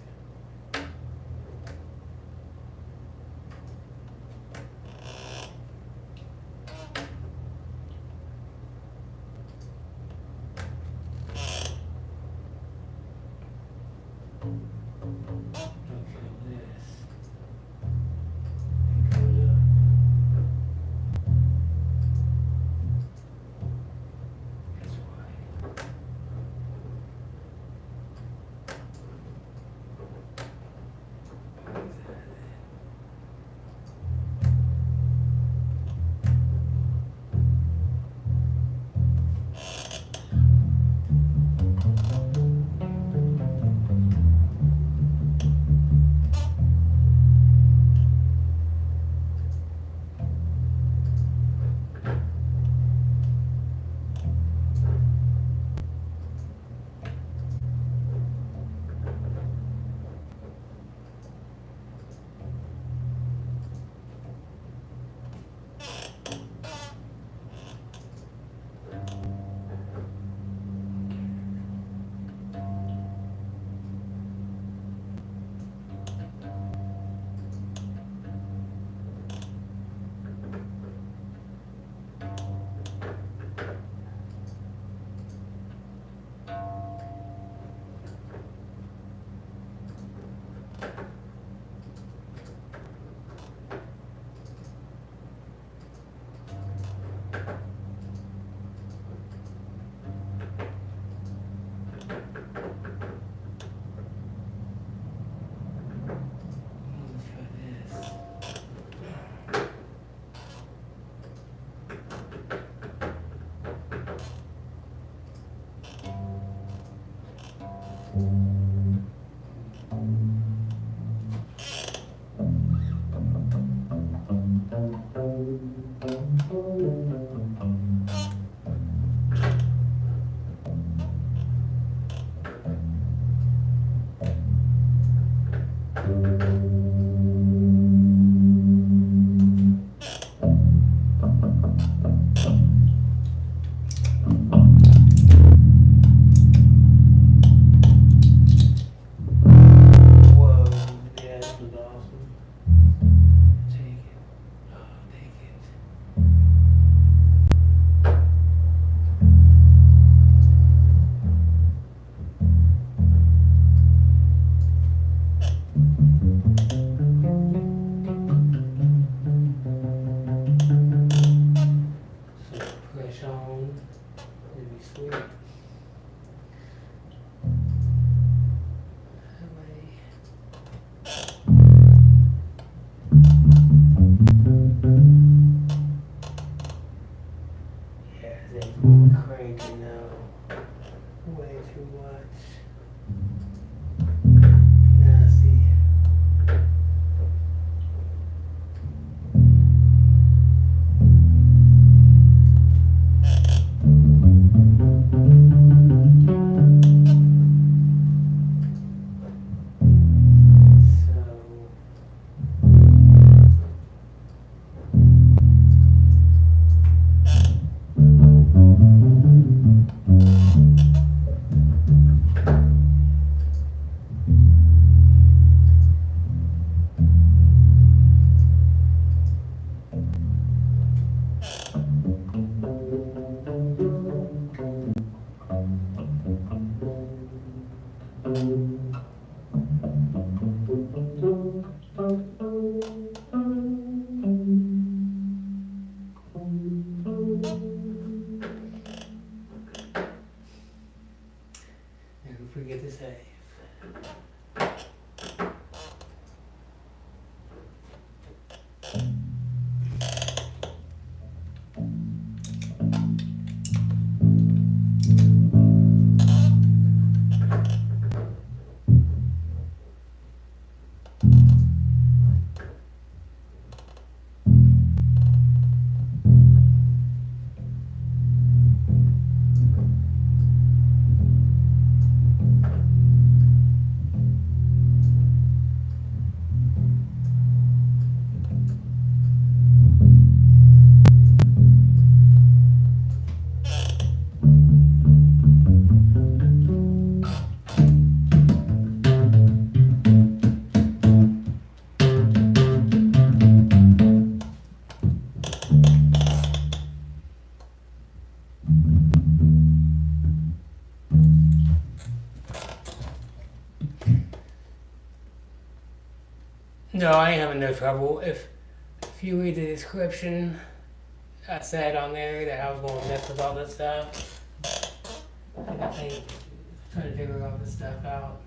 forget to save. No, I ain't having no trouble. If you read the description, I said on there that I was going to mess with all this stuff. I think trying to figure all this stuff out.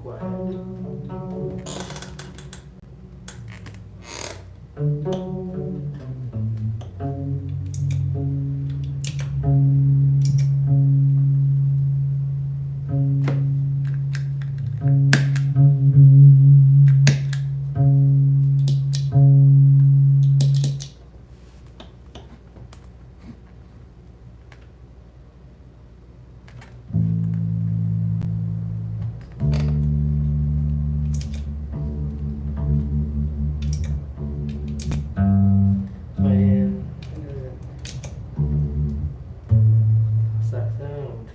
What? Man, what's that sound?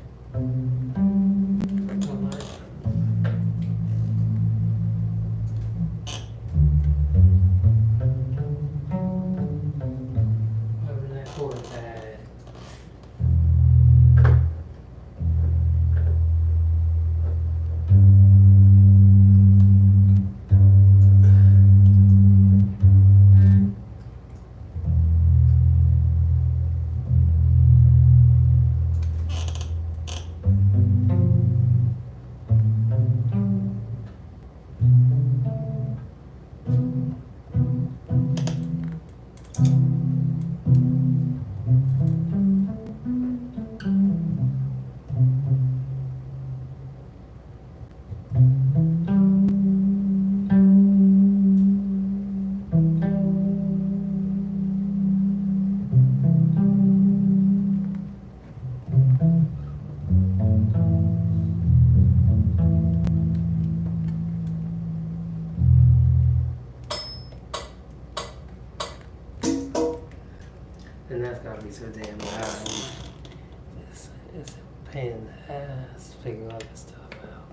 Whatever that chord had. And that's gotta be so damn loud. It's a pain in the ass figuring all this stuff out.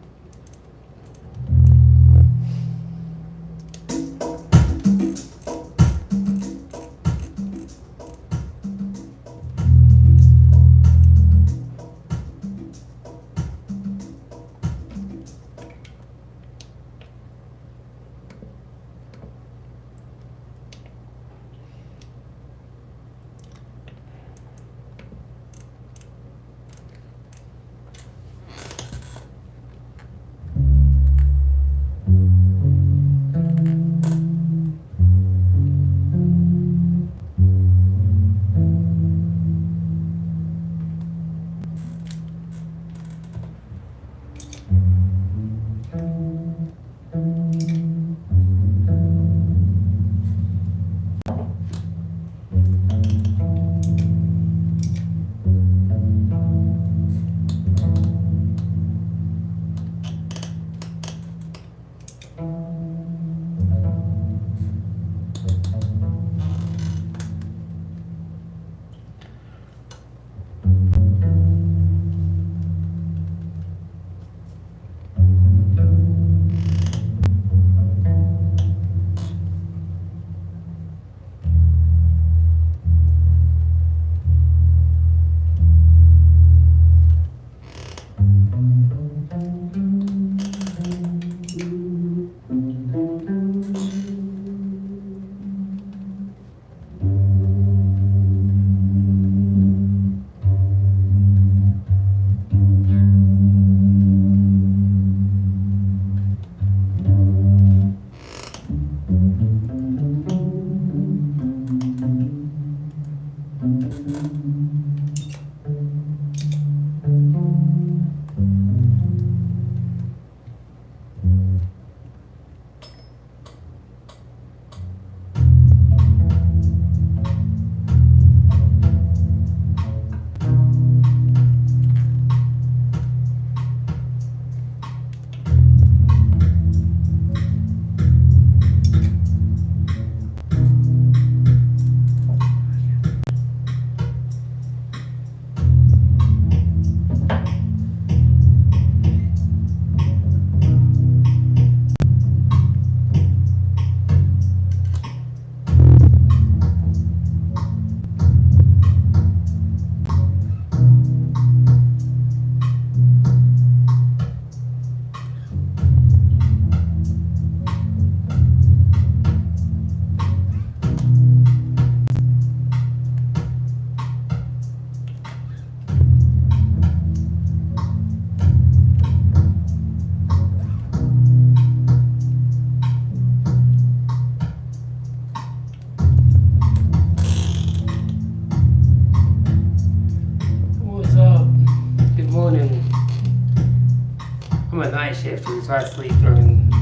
So I sleep during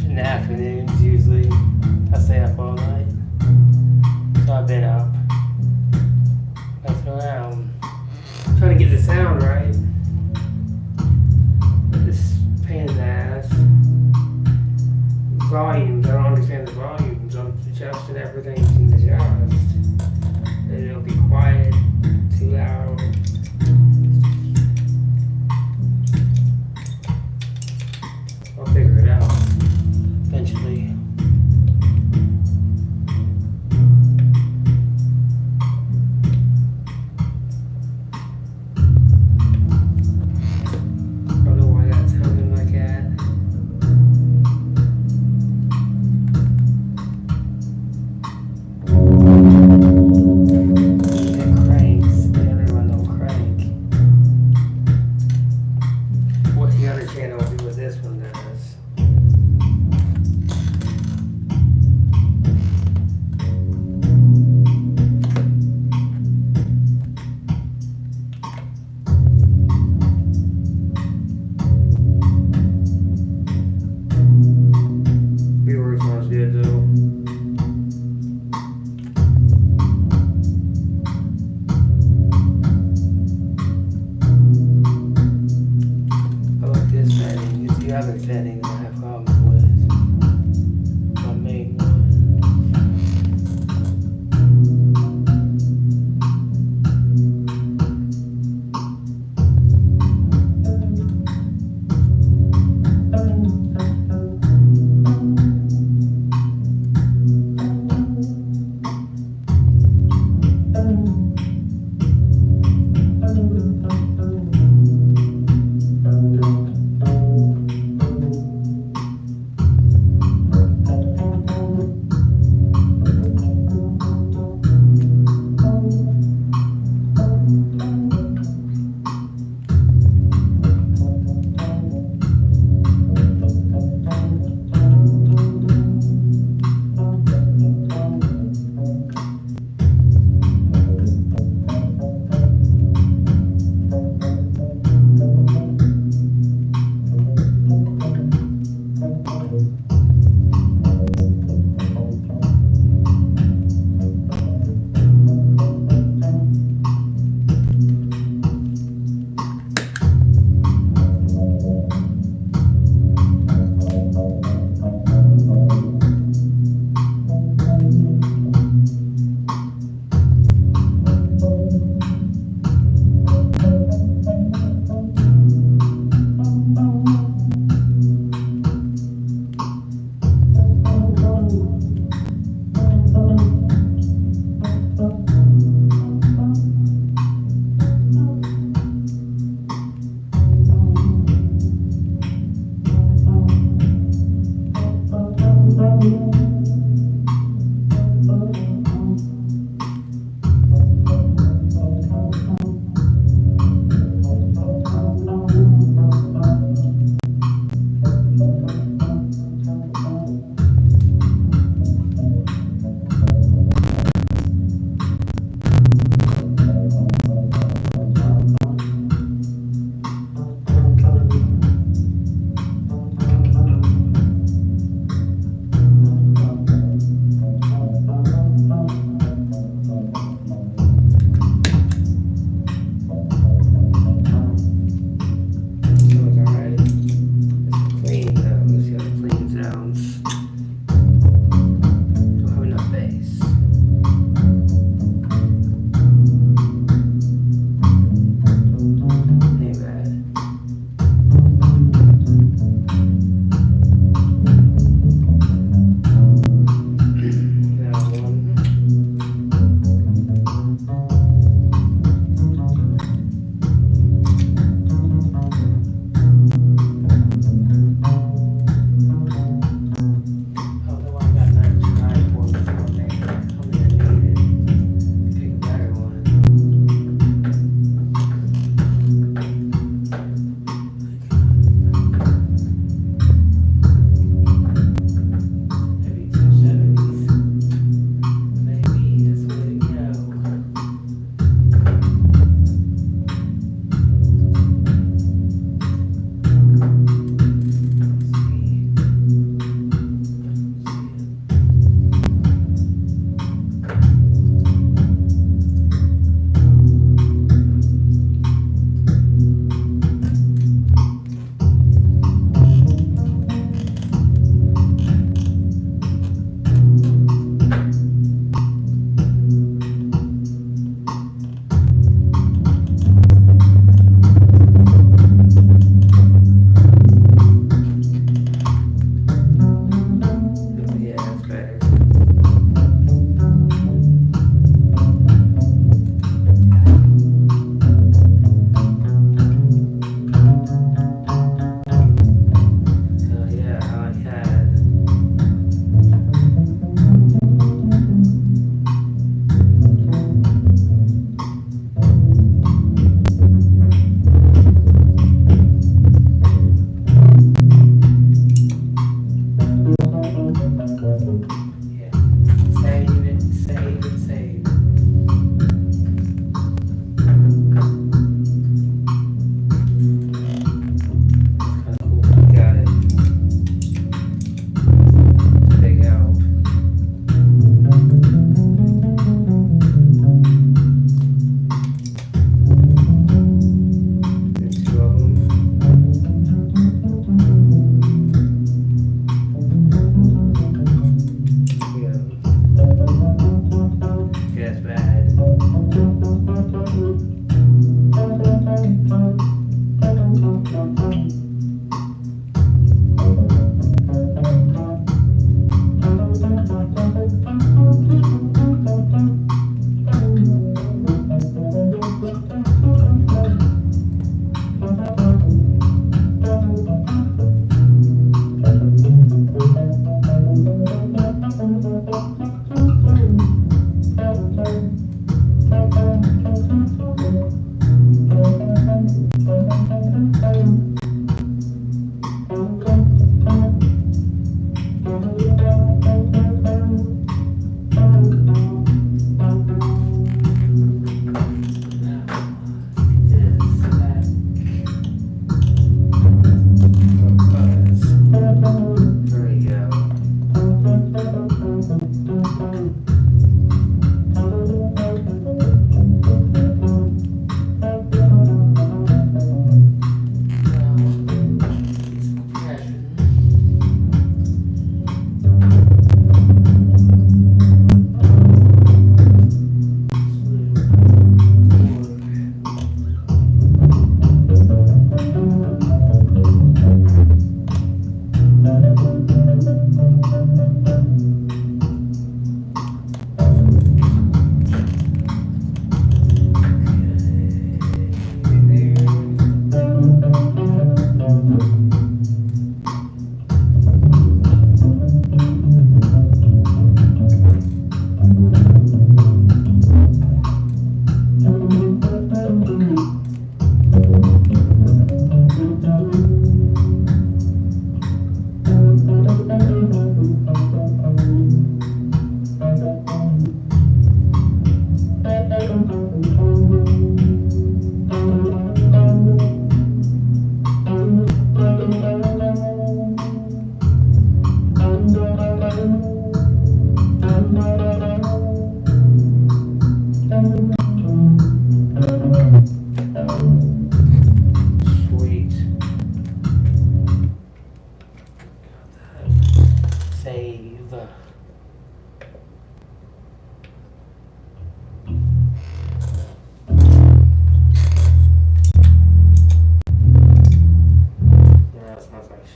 in the afternoons usually. I stay up all night. So I've been up messing around, trying to get the sound right. It's a pain in the ass. Volumes, I don't understand the volumes. I'm adjusting everything to adjust. And it'll be quiet, too loud. I'll figure it out eventually. I don't know why that's sounding like that. It cranks, but everyone don't crank. What the other channel will do with this one does. Viewers sounds good though. I like this setting. It's the other setting that I have problems with. My main one.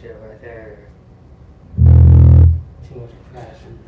shit right there. Too much crashing.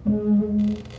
Mm-hmm.